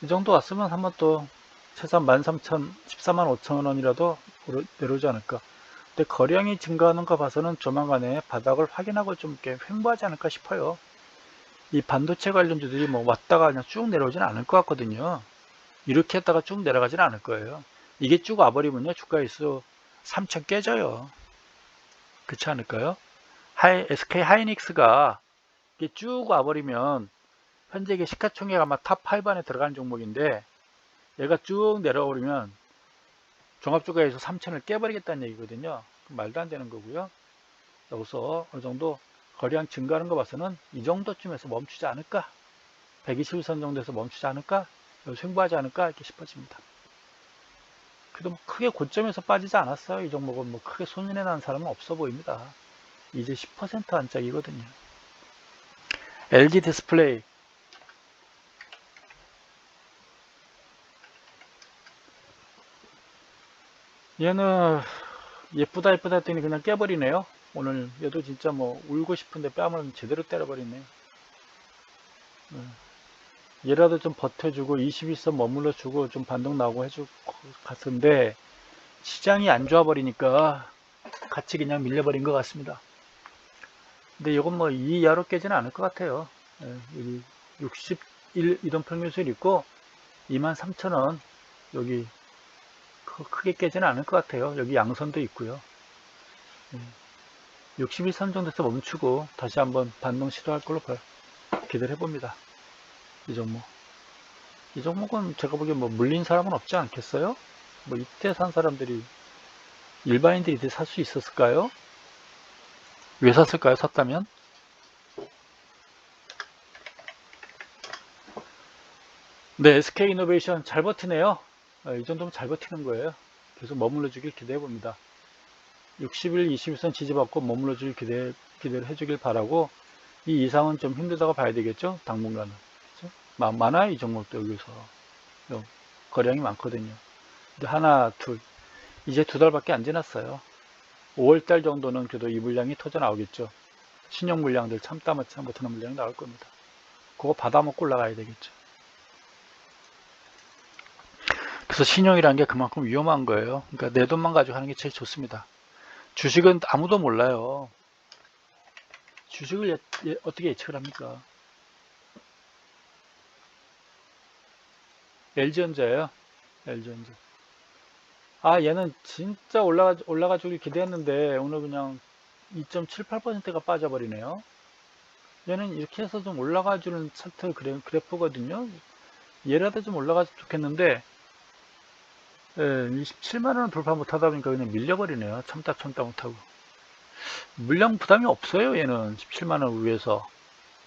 이 정도 왔으면 한번 또 최소한 13,000, 14만 5천 원이라도 내려오지 않을까. 근데 거량이 증가하는 거 봐서는 조만간에 바닥을 확인하고 좀 이렇게 횡보하지 않을까 싶어요. 이 반도체 관련주들이 뭐 왔다가 그냥 쭉 내려오지는 않을 것 같거든요. 이렇게 했다가 쭉 내려가지는 않을 거예요. 이게 쭉 와버리면요, 주가지수 3천 깨져요. 그렇지 않을까요? SK 하이닉스가 이게 쭉 와버리면 현재 이게 시가총액 아마 탑5 안에 들어가는 종목인데 얘가 쭉 내려오면 종합주가에서 3천을 깨버리겠다는 얘기거든요. 말도 안 되는 거고요. 여기서 어느 정도 거래량 증가하는 거 봐서는 이 정도쯤에서 멈추지 않을까, 121선 정도에서 멈추지 않을까, 횡보하지 않을까 이렇게 싶어집니다. 그래도 뭐 크게 고점에서 빠지지 않았어요. 이 종목은 뭐 크게 손해난 는 사람은 없어 보입니다. 이제 10% 안짝이거든요. LG 디스플레이 얘는 예쁘다 했더니 그냥 깨버리네요. 오늘 얘도 진짜 뭐 울고 싶은데 뺨을 제대로 때려버리네요. 얘라도 좀 버텨주고 21선 머물러주고 좀 반등 나오고 해줄 것 같은데 시장이 안 좋아버리니까 같이 그냥 밀려버린 것 같습니다. 근데 이건 뭐 이 이하로 깨지는 않을 것 같아요. 61 이동평균선이 있고 23,000원 여기 크게 깨지는 않을 것 같아요. 여기 양선도 있고요. 61선 정도에서 멈추고 다시 한번 반등 시도할 걸로 기대를 해봅니다. 이 종목. 이 종목은 제가 보기엔 뭐 물린 사람은 없지 않겠어요? 뭐 이때 산 사람들이, 일반인들이 이때 살 수 있었을까요? 왜 샀을까요? 샀다면? 네, SK이노베이션 잘 버티네요. 이 정도면 잘 버티는 거예요. 계속 머물러 주길 기대해 봅니다. 60일, 21선 지지받고 머물러 주길 기대를 해주길 바라고, 이 이상은 좀 힘들다고 봐야 되겠죠? 당분간은. 그렇죠? 많아요, 이 종목도 여기서. 거량이 많거든요. 근데 하나, 둘, 이제 2달밖에 안 지났어요. 5월달 정도는 그래도 이 물량이 터져 나오겠죠. 신용 물량들 참다 못하는 물량이 나올 겁니다. 그거 받아먹고 올라가야 되겠죠. 그래서 신용이라는 게 그만큼 위험한 거예요. 그러니까 내 돈만 가지고 하는 게 제일 좋습니다. 주식은 아무도 몰라요. 주식을 어떻게 예측을 합니까? LG전자예요. LG전자. 아, 얘는 진짜 올라가 주길 기대했는데 오늘 그냥 2.78%가 빠져버리네요. 얘는 이렇게 해서 좀 올라가 주는 차트 그래프거든요. 얘라도 좀 올라가서 좋겠는데, 예, 27만원을 돌파 못하다 보니까 그냥 밀려버리네요. 참다 못하고. 물량 부담이 없어요. 얘는 17만원 위에서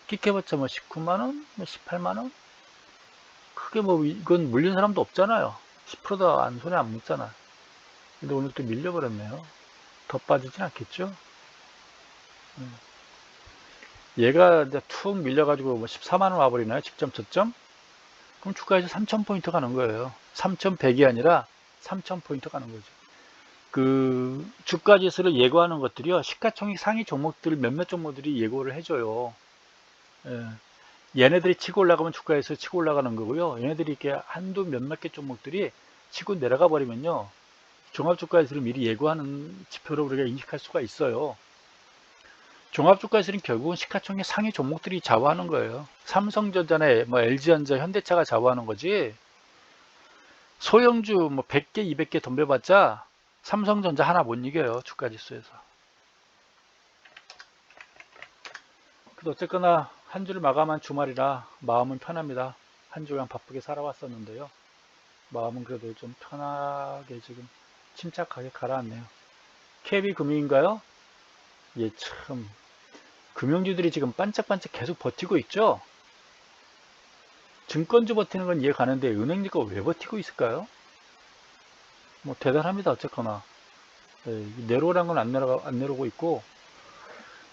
끼켜봤자 뭐 19만원, 뭐 18만원. 크게 뭐 이건 물린 사람도 없잖아요. 10%도 안 손에 안 묻잖아. 근데 오늘 또 밀려버렸네요. 더 빠지진 않겠죠? 얘가 이제 툭 밀려가지고 뭐 14만원 와버리나요? 직전 저점? 그럼 주가에서 3,000포인트 가는 거예요. 3,100이 아니라 3,000포인트 가는 거죠. 그 주가 지수를 예고하는 것들이요. 시가총액 상위 종목들 몇몇 종목들이 예고를 해줘요. 예. 얘네들이 치고 올라가면 주가에서 치고 올라가는 거고요. 얘네들이 이렇게 한두 몇몇 개 종목들이 치고 내려가 버리면요. 종합주가지수를 미리 예고하는 지표로 우리가 인식할 수가 있어요. 종합주가지수는 결국은 시가총액 상위 종목들이 좌우하는 거예요. 삼성전자나 뭐 LG전자, 현대차가 좌우하는 거지. 소형주 뭐 100개, 200개 덤벼봤자 삼성전자 하나 못 이겨요. 주가지수에서. 그래도 어쨌거나 한 주를 마감한 주말이라 마음은 편합니다. 한 주간 바쁘게 살아왔었는데요. 마음은 그래도 좀 편하게 지금 침착하게 가라앉네요. KB금융인가요? 예, 참 금융주들이 지금 반짝반짝 계속 버티고 있죠. 증권주 버티는 건 이해 가는데 은행주가 왜 버티고 있을까요? 뭐 대단합니다. 어쨌거나 내려오란 건 안 내려오고 있고,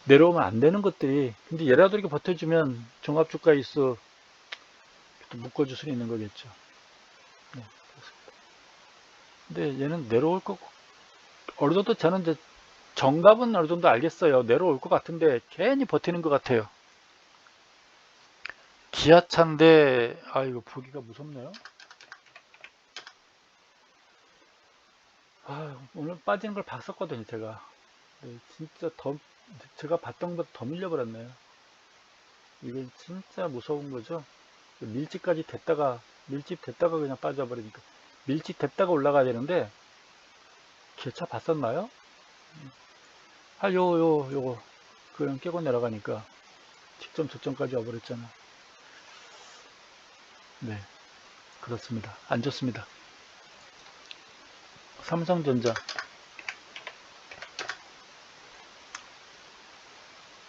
내려오면 안 되는 것들이, 근데 얘라도 이렇게 버텨주면 종합주가지수 묶어줄 수 있는 거겠죠. 네, 근데 얘는 내려올 거고, 어느 정도 저는 이제 정답은 어느 정도 알겠어요. 내려올 것 같은데 괜히 버티는 것 같아요. 기아차인데 이거 보기가 무섭네요. 오늘 빠지는 걸 봤었거든요. 제가 진짜 제가 봤던 것보다 더 밀려버렸네요. 이건 진짜 무서운 거죠. 밀집 됐다가 그냥 빠져버리니까, 밀집 됐다가 올라가야 되는데 기차 봤었나요? 요거 그냥 깨고 내려가니까 직접 저점까지 와버렸잖아. 네, 그렇습니다. 안 좋습니다. 삼성전자.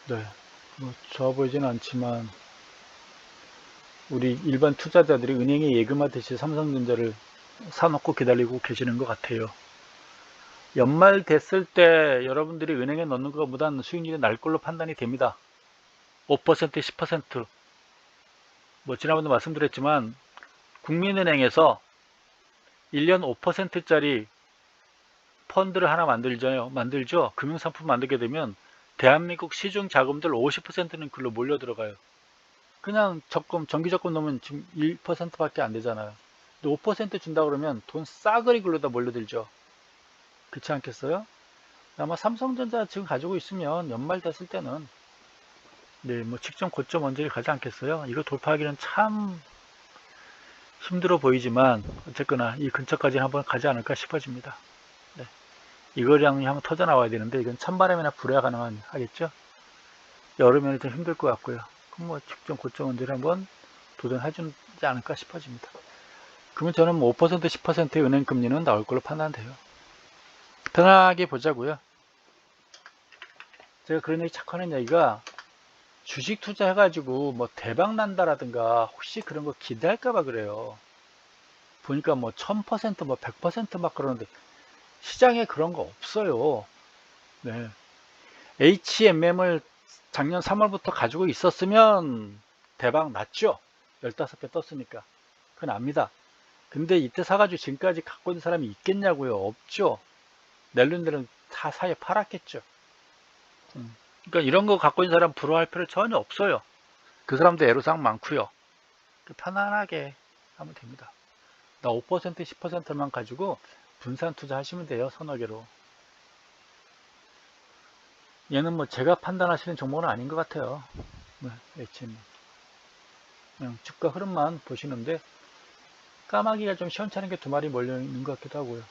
네, 뭐 좋아 보이지는 않지만 우리 일반 투자자들이 은행에 예금하듯이 삼성전자를 사놓고 기다리고 계시는 것 같아요. 연말 됐을 때 여러분들이 은행에 넣는 것보다는 수익률이 날 걸로 판단이 됩니다. 5%, 10%. 뭐 지난번에 말씀드렸지만 국민은행에서 1년 5%짜리 펀드를 하나 만들죠. 금융상품 만들게 되면 대한민국 시중 자금들 50%는 글로 몰려 들어가요. 그냥 정기 적금 넣으면 지금 1%밖에 안 되잖아요. 5% 준다 그러면 돈 싸그리 글로다 몰려들죠. 그렇지 않겠어요? 아마 삼성전자 지금 가지고 있으면 연말 됐을 때는 네, 뭐 직전 고점 언제를 가지 않겠어요? 이거 돌파하기는 참 힘들어 보이지만 어쨌거나 이 근처까지 한번 가지 않을까 싶어집니다. 네. 이거량이 한번 터져 나와야 되는데 이건 찬바람이나 불어야 가능하겠죠? 여름에는 좀 힘들 것 같고요. 그럼 뭐 직전 고점 언제를 한번 도전해주지 않을까 싶어집니다. 그러면 저는 뭐 5% 10%의 은행 금리는 나올 걸로 판단돼요. 편하게 보자고요. 제가 그런 얘기 자꾸 하는 얘기가 주식 투자해가지고 뭐 대박 난다라든가 혹시 그런 거 기대할까봐 그래요. 보니까 뭐 1000% 뭐 100%막 그러는데 시장에 그런 거 없어요. 네. HMM을 작년 3월부터 가지고 있었으면 대박 났죠. 15배 떴으니까. 그건 압니다. 근데 이때 사가지고 지금까지 갖고 있는 사람이 있겠냐고요. 없죠. 낼른 데는 다 사이에 팔았겠죠. 그러니까 이런 거 갖고 있는 사람 부러워할 필요 전혀 없어요. 그 사람도 애로사항 많고요. 편안하게 하면 됩니다. 나 5% 10%만 가지고 분산 투자하시면 돼요. 서너 개로. 얘는 뭐 제가 판단하시는 종목은 아닌 것 같아요. 네, HM. 그냥 주가 흐름만 보시는데 까마귀가 좀 시원찮은 게 두 마리 몰려 있는 것 같기도 하고요.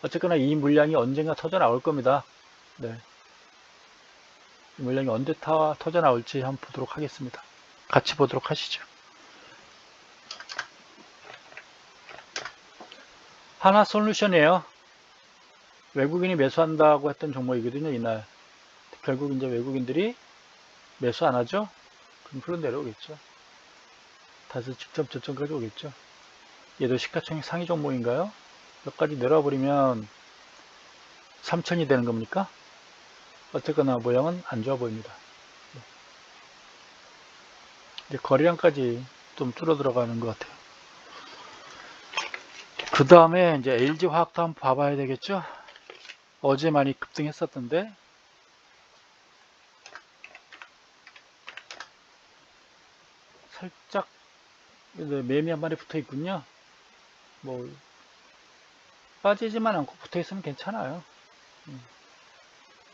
어쨌거나 이 물량이 언젠가 터져 나올 겁니다. 네. 이 물량이 언제 터져 나올지 한번 보도록 하겠습니다. 같이 보도록 하시죠. 하나솔루션이에요. 외국인이 매수한다고 했던 종목이거든요, 이날. 결국 이제 외국인들이 매수 안 하죠? 그럼 흘러 내려오겠죠. 다시 직접 저점까지 오겠죠. 얘도 시가총액 상위 종목인가요? 몇 가지 내려와 버리면 3000이 되는 겁니까? 어쨌거나 모양은 안 좋아 보입니다. 이제 거래량까지 좀 줄어들어가는 것 같아요. 그 다음에 이제 LG화학도 한번 봐봐야 되겠죠? 어제 많이 급등했었던데 살짝 매미 한 마리 붙어 있군요. 뭐 빠지지만 않고 붙어 있으면 괜찮아요.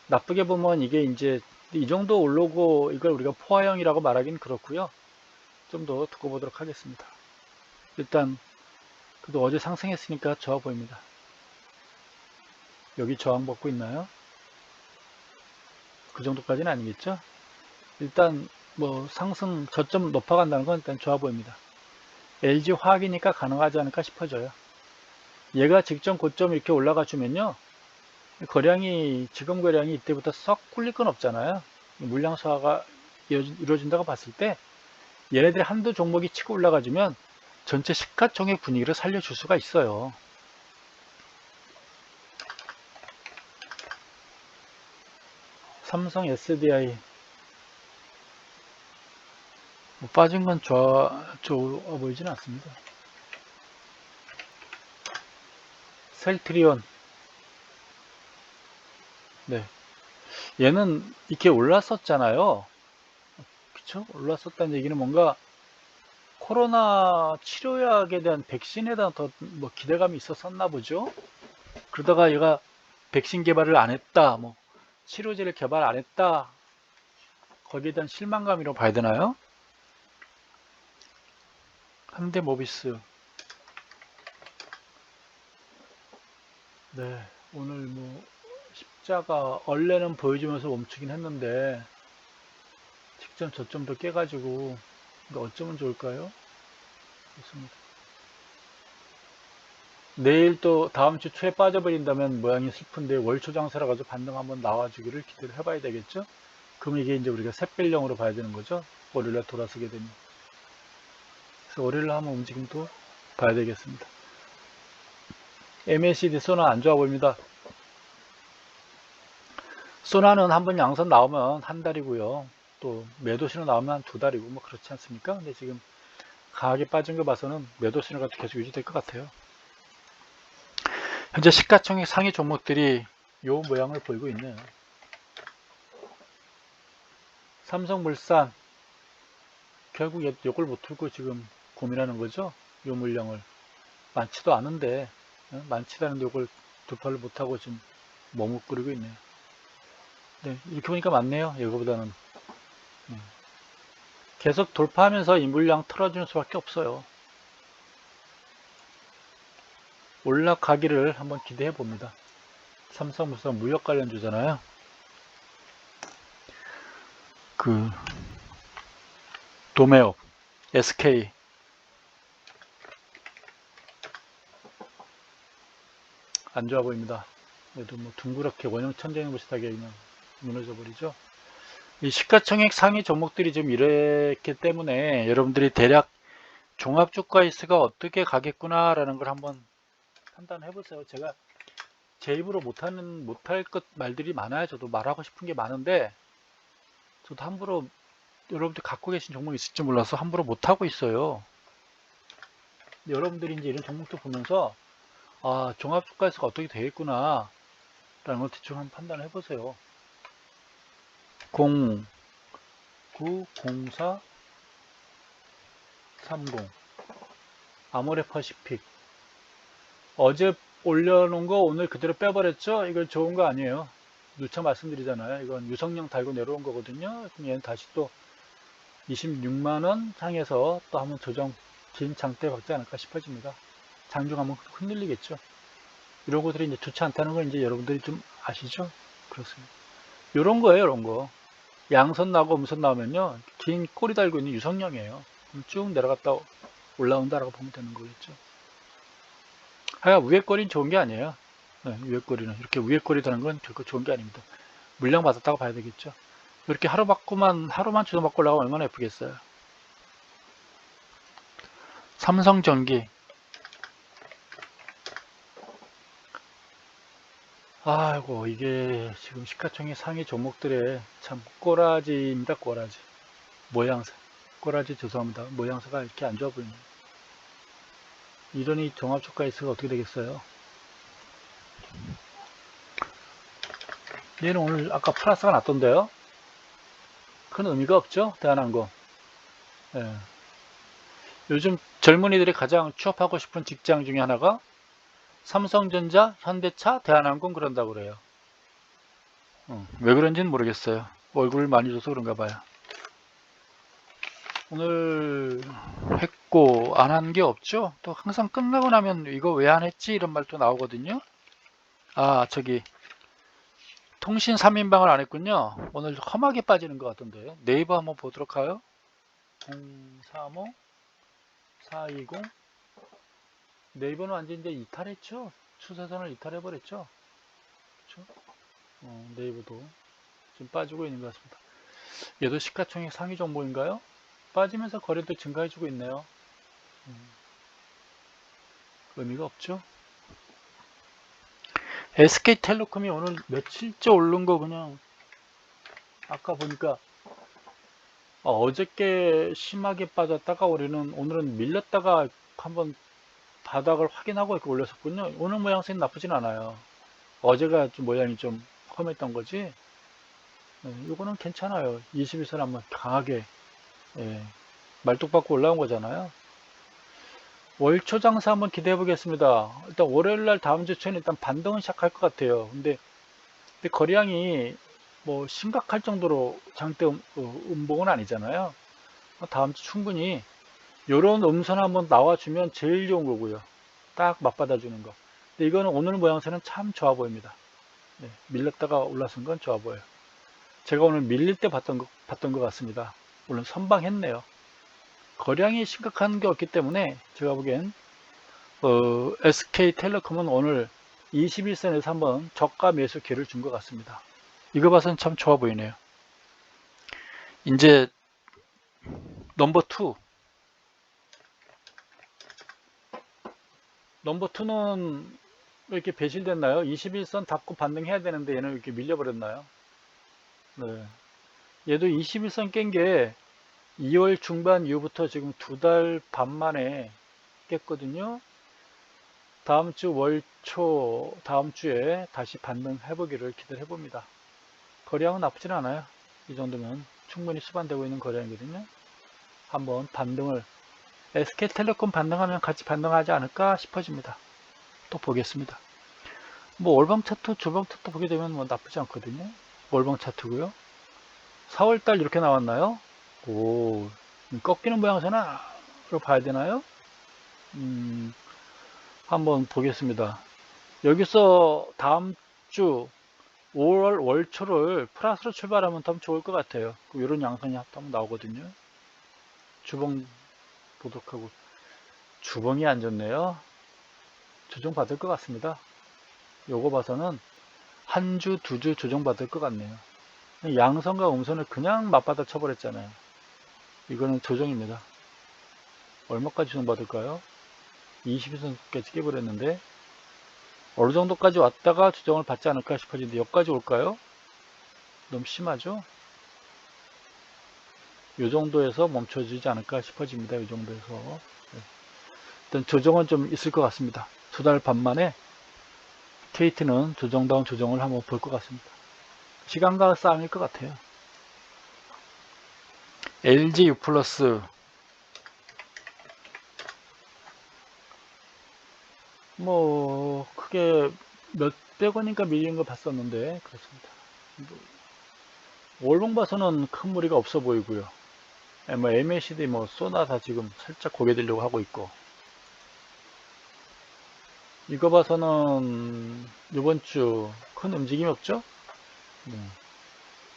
나쁘게 보면 이게 이제 이 정도 오르고 이걸 우리가 포화형이라고 말하긴 그렇고요. 좀 더 두고 보도록 하겠습니다. 일단 그래도 어제 상승했으니까 좋아 보입니다. 여기 저항 받고 있나요? 그 정도까지는 아니겠죠? 일단 뭐 상승 저점 높아간다는 건 일단 좋아 보입니다. LG 화학이니까 가능하지 않을까 싶어져요. 얘가 직전 고점 이렇게 올라가 주면요. 거량이 지금 거량이 이때부터 썩 굴릴 건 없잖아요. 물량 소화가 이루어진다고 봤을 때 얘네들이 한두 종목이 치고 올라가주면 전체 시가총액 분위기를 살려줄 수가 있어요. 삼성 SDI 뭐 빠진 건 좋아 보이지는 않습니다. 셀트리온 네 얘는 이렇게 올랐었잖아요. 그쵸? 올랐었다는 얘기는 뭔가 코로나 치료약에 대한 백신에 대한 더 뭐 기대감이 있었었나 보죠. 그러다가 얘가 백신 개발을 안 했다, 뭐 치료제를 개발 안 했다, 거기에 대한 실망감이라고 봐야 되나요? 현대모비스 네 오늘 뭐 십자가 원래는 보여주면서 멈추긴 했는데 직접 저점도 깨가지고 이거 어쩌면 좋을까요? 좋습니다. 내일 또 다음 주 초에 빠져버린다면 모양이 슬픈데 월초 장세라 가지고 반등 한번 나와주기를 기대를 해봐야 되겠죠? 그럼 이게 이제 우리가 샛별령으로 봐야 되는 거죠? 월요일날 돌아서게 되면. 그래서 월요일날 한번 움직임도 봐야 되겠습니다. MACD 소나 안 좋아 보입니다. 소나는 한번 양선 나오면 한 달이고요. 또 매도 신호 나오면 한 두 달이고 뭐 그렇지 않습니까? 근데 지금 강하게 빠진 거 봐서는 매도 신호가 계속 유지될 것 같아요. 현재 시가총액 상위 종목들이 요 모양을 보이고 있네요. 삼성물산 결국 이걸 못 틀고 지금 고민하는 거죠. 요 물량을 많지도 않은데 많지도 않은데 이걸 돌파를 못하고 지금 머뭇거리고 있네요. 네, 이렇게 보니까 많네요. 이거보다는 계속 돌파하면서 이 물량 틀어주는 수밖에 없어요. 올라가기를 한번 기대해 봅니다. 삼성물산 무역 관련주잖아요. 그 도매업, SK 안 좋아 보입니다. 얘도 뭐 둥그렇게 원형 천장이 비슷하게 그냥 무너져 버리죠. 이 시가총액 상위 종목들이 좀 이랬기 때문에 여러분들이 대략 종합주가지수가 어떻게 가겠구나라는 걸 한번 판단해 보세요. 제가 제 입으로 못할 것 말들이 많아요. 저도 말하고 싶은 게 많은데 저도 함부로 여러분들 갖고 계신 종목이 있을지 몰라서 함부로 못하고 있어요. 여러분들이 이제 이런 종목도 보면서 아, 종합주가지수가 어떻게 되겠구나 라는 걸 대충 한번 판단해 보세요. 090430 아모레퍼시픽 어제 올려놓은 거 오늘 그대로 빼버렸죠? 이거 좋은 거 아니에요. 누차 말씀드리잖아요. 이건 유성령 달고 내려온 거거든요. 그럼 얘는 다시 또 26만원 상에서 또 한번 조정 긴 장대 박지 않을까 싶어집니다. 장중 한번 흔들리겠죠. 이런 것들이 이제 좋지 않다는 걸 이제 여러분들이 좀 아시죠? 그렇습니다. 요런 거예요, 요런 거. 양선 나고 음선 나오면요. 긴 꼬리 달고 있는 유성령이에요. 그럼 쭉 내려갔다 올라온다라고 보면 되는 거겠죠. 하여간 위에 꼬리는 좋은 게 아니에요. 네, 위에 꼬리는. 이렇게 위에 꼬리 다는 건 결코 좋은 게 아닙니다. 물량 받았다고 봐야 되겠죠. 이렇게 하루만 주고받고 올라가면 얼마나 예쁘겠어요. 삼성전기. 아이고, 이게 지금 시가총액 상위 종목들의 참 꼬라지입니다, 꼬라지. 모양새. 꼬라지 죄송합니다. 모양새가 이렇게 안 좋아 보이네요. 이러니 종합주가지수가 어떻게 되겠어요? 얘는 오늘 아까 플러스가 났던데요? 큰 의미가 없죠? 대한항공. 예. 요즘 젊은이들이 가장 취업하고 싶은 직장 중에 하나가 삼성전자, 현대차, 대한항공 그런다고 그래요. 왜 그런지는 모르겠어요. 얼굴을 많이 줘서 그런가 봐요. 오늘 했고 안 한 게 없죠? 또 항상 끝나고 나면 이거 왜 안 했지? 이런 말도 나오거든요. 아, 저기 통신 3인방을 안 했군요. 오늘 험하게 빠지는 것 같던데. 네이버 한번 보도록 하요. 035 420 네이버는 완전 이제 이탈했죠. 추세선을 이탈해버렸죠. 그렇죠? 네이버도 좀 빠지고 있는 것 같습니다. 얘도 시가총액 상위 정보인가요? 빠지면서 거래도 증가해주고 있네요. 의미가 없죠. SK텔레콤이 오늘 며칠째 오른 거 그냥 아까 보니까 어저께 심하게 빠졌다가 오늘은 밀렸다가 한번 바닥을 확인하고 이렇게 올렸었군요. 오늘 모양새는 나쁘진 않아요. 어제가 좀 모양이 좀 험했던 거지. 이거는 괜찮아요. 21선 한번 강하게 말뚝 받고 올라온 거잖아요. 월초 장사 한번 기대해 보겠습니다. 일단 월요일날 다음 주 초에는 일단 반등은 시작할 것 같아요. 근데 거래량이 뭐 심각할 정도로 장대 음봉은 아니잖아요. 다음 주 충분히 요런 음선 한번 나와주면 제일 좋은 거고요. 딱 맞받아 주는 거. 근데 이거는 오늘 모양새는 참 좋아 보입니다. 네, 밀렸다가 올라선 건 좋아 보여요. 제가 오늘 밀릴 때 봤던 것 같습니다. 물론 선방했네요. 거량이 심각한 게 없기 때문에 제가 보기엔 SK텔레콤은 오늘 21선에서 한번 저가 매수 기회를 준 것 같습니다. 이거 봐서는 참 좋아 보이네요. 이제 넘버 2. 넘버 2는 왜 이렇게 배신됐나요? 21선 닫고 반등해야 되는데 얘는 왜 이렇게 밀려버렸나요? 네. 얘도 21선 깬 게 2월 중반 이후부터 지금 2달 반 만에 깼거든요. 다음 주 월초 다음 주에 다시 반등해 보기를 기대해 봅니다. 거래량은 나쁘진 않아요. 이 정도면 충분히 수반되고 있는 거래량이거든요. 한번 반등을 SK텔레콤 반등하면 같이 반등하지 않을까 싶어집니다. 또 보겠습니다. 뭐 월봉 차트, 주봉 차트 보게 되면 뭐 나쁘지 않거든요. 월봉 차트고요. 4월달 이렇게 나왔나요? 오, 꺾이는 모양새로 봐야 되나요? 한번 보겠습니다. 여기서 다음 주 5월 월초를 플러스로 출발하면 더 좋을 것 같아요. 이런 양상이 한번 나오거든요. 주봉 도덕하고 주봉이 안 좋네요. 조정 받을 것 같습니다. 요거 봐서는 한 주, 두 주 조정 받을 것 같네요. 양선과 음선을 그냥 맞받아 쳐버렸잖아요. 이거는 조정입니다. 얼마까지 조정 받을까요? 22선까지 깨버렸는데 어느 정도까지 왔다가 조정을 받지 않을까 싶어지는데 여기까지 올까요? 너무 심하죠? 이 정도에서 멈춰지지 않을까 싶어집니다. 이 정도에서 일단 조정은 좀 있을 것 같습니다. 2달 반 만에 KT는 조정다운 조정을 한번 볼 것 같습니다. 시간과 싸움일 것 같아요. LG U 플러스 뭐 크게 몇백 원인가 밀린 거 봤었는데 그렇습니다. 월봉 봐서는 큰 무리가 없어 보이고요. 뭐 MACD 뭐 쏘나다 지금 살짝 고개 들려고 하고 있고 이거 봐서는 이번 주 큰 움직임이 없죠?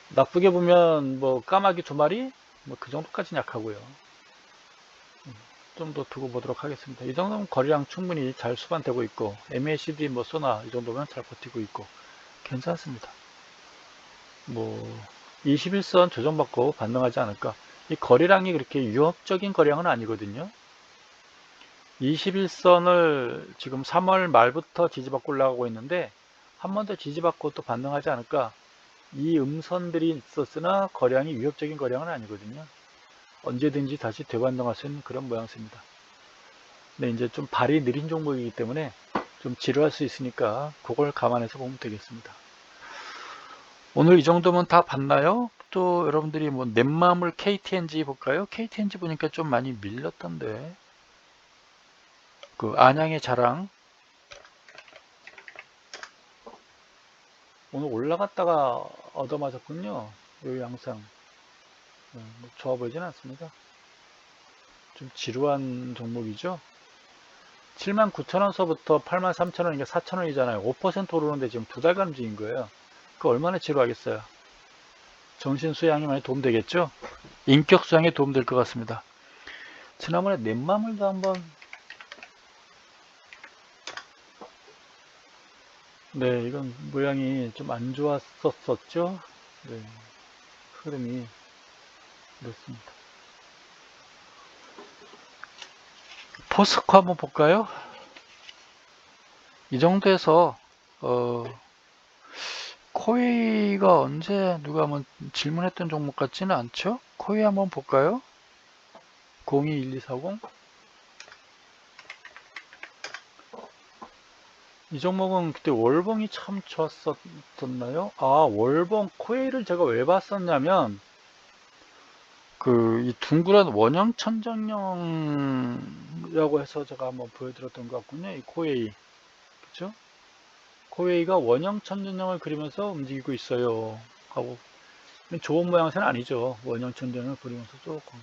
나쁘게 보면 뭐 까마귀 2마리 뭐 그 정도까지는 약하고요. 좀 더 두고 보도록 하겠습니다. 이 정도면 거래량 충분히 잘 수반되고 있고 MACD 뭐 쏘나 이 정도면 잘 버티고 있고 괜찮습니다. 뭐 21선 조정받고 반등하지 않을까. 이 거래량이 그렇게 위협적인 거래량은 아니거든요. 21선을 지금 3월 말부터 지지받고 올라가고 있는데 한 번 더 지지받고 또 반등하지 않을까. 이 음선들이 있었으나 거래량이 위협적인 거래량은 아니거든요. 언제든지 다시 되반등할 수 있는 그런 모양새입니다. 근데 이제 좀 발이 느린 종목이기 때문에 좀 지루할 수 있으니까 그걸 감안해서 보면 되겠습니다. 오늘 이 정도면 다 봤나요? 또 여러분들이 뭐 넷마물 KTNG 볼까요? KTNG 보니까 좀 많이 밀렸던데 그 안양의 자랑 오늘 올라갔다가 얻어맞았군요. 이 양상 뭐 좋아 보이진 않습니다. 좀 지루한 종목이죠. 79,000원서부터 83,000원, 이게 4,000원이잖아요. 5% 오르는데 지금 2달간 움직인 거예요. 그 얼마나 지루하겠어요. 정신 수양이 많이 도움되겠죠? 인격 수양에 도움될 것 같습니다. 지난번에 넷마물도 한번 네, 이건 모양이 좀 안 좋았었죠. 네, 흐름이 그렇습니다. 포스코 한번 볼까요? 이 정도에서 코웨이가 언제 누가 한번 질문했던 종목 같지는 않죠? 코웨이 한번 볼까요? 021240 이 종목은 그때 월봉이 참 좋았었나요? 아, 월봉 코웨이를 제가 왜 봤었냐면 그 이 둥그런 원형 천정형이라고 해서 제가 한번 보여드렸던 것 같군요. 이 코웨이 그쵸? 코웨이가 원형 천정형을 그리면서 움직이고 있어요 하고 좋은 모양새는 아니죠. 원형 천정형을 그리면서 조금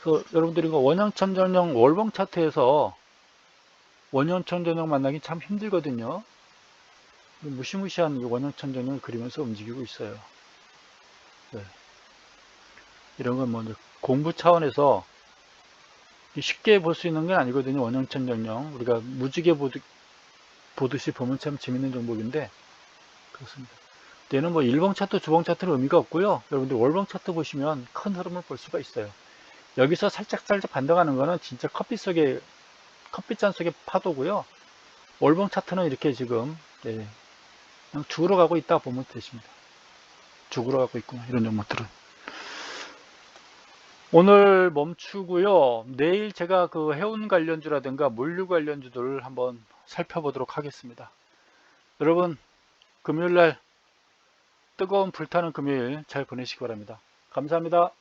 그래서 여러분들이 원형 천정형 월봉 차트에서 원형천전형 만나기 참 힘들거든요. 무시무시한 원형천전형을 그리면서 움직이고 있어요. 네. 이런 건 뭐 공부 차원에서 쉽게 볼 수 있는 건 아니거든요. 원형천전형 우리가 무지개 보듯이 보면 참 재밌는 종목인데 그렇습니다. 얘는 뭐 일봉 차트, 주봉 차트는 의미가 없고요. 여러분들 월봉 차트 보시면 큰 흐름을 볼 수가 있어요. 여기서 살짝 반등하는 거는 진짜 커피잔 속의 파도고요. 월봉 차트는 이렇게 지금 그냥 죽으러 가고 있다 보면 되십니다. 죽으러 가고 있구나 이런 종목들은. 오늘 멈추고요. 내일 제가 그 해운 관련주라든가 물류 관련주들을 한번 살펴보도록 하겠습니다. 여러분 금요일날 뜨거운 불타는 금요일 잘 보내시기 바랍니다. 감사합니다.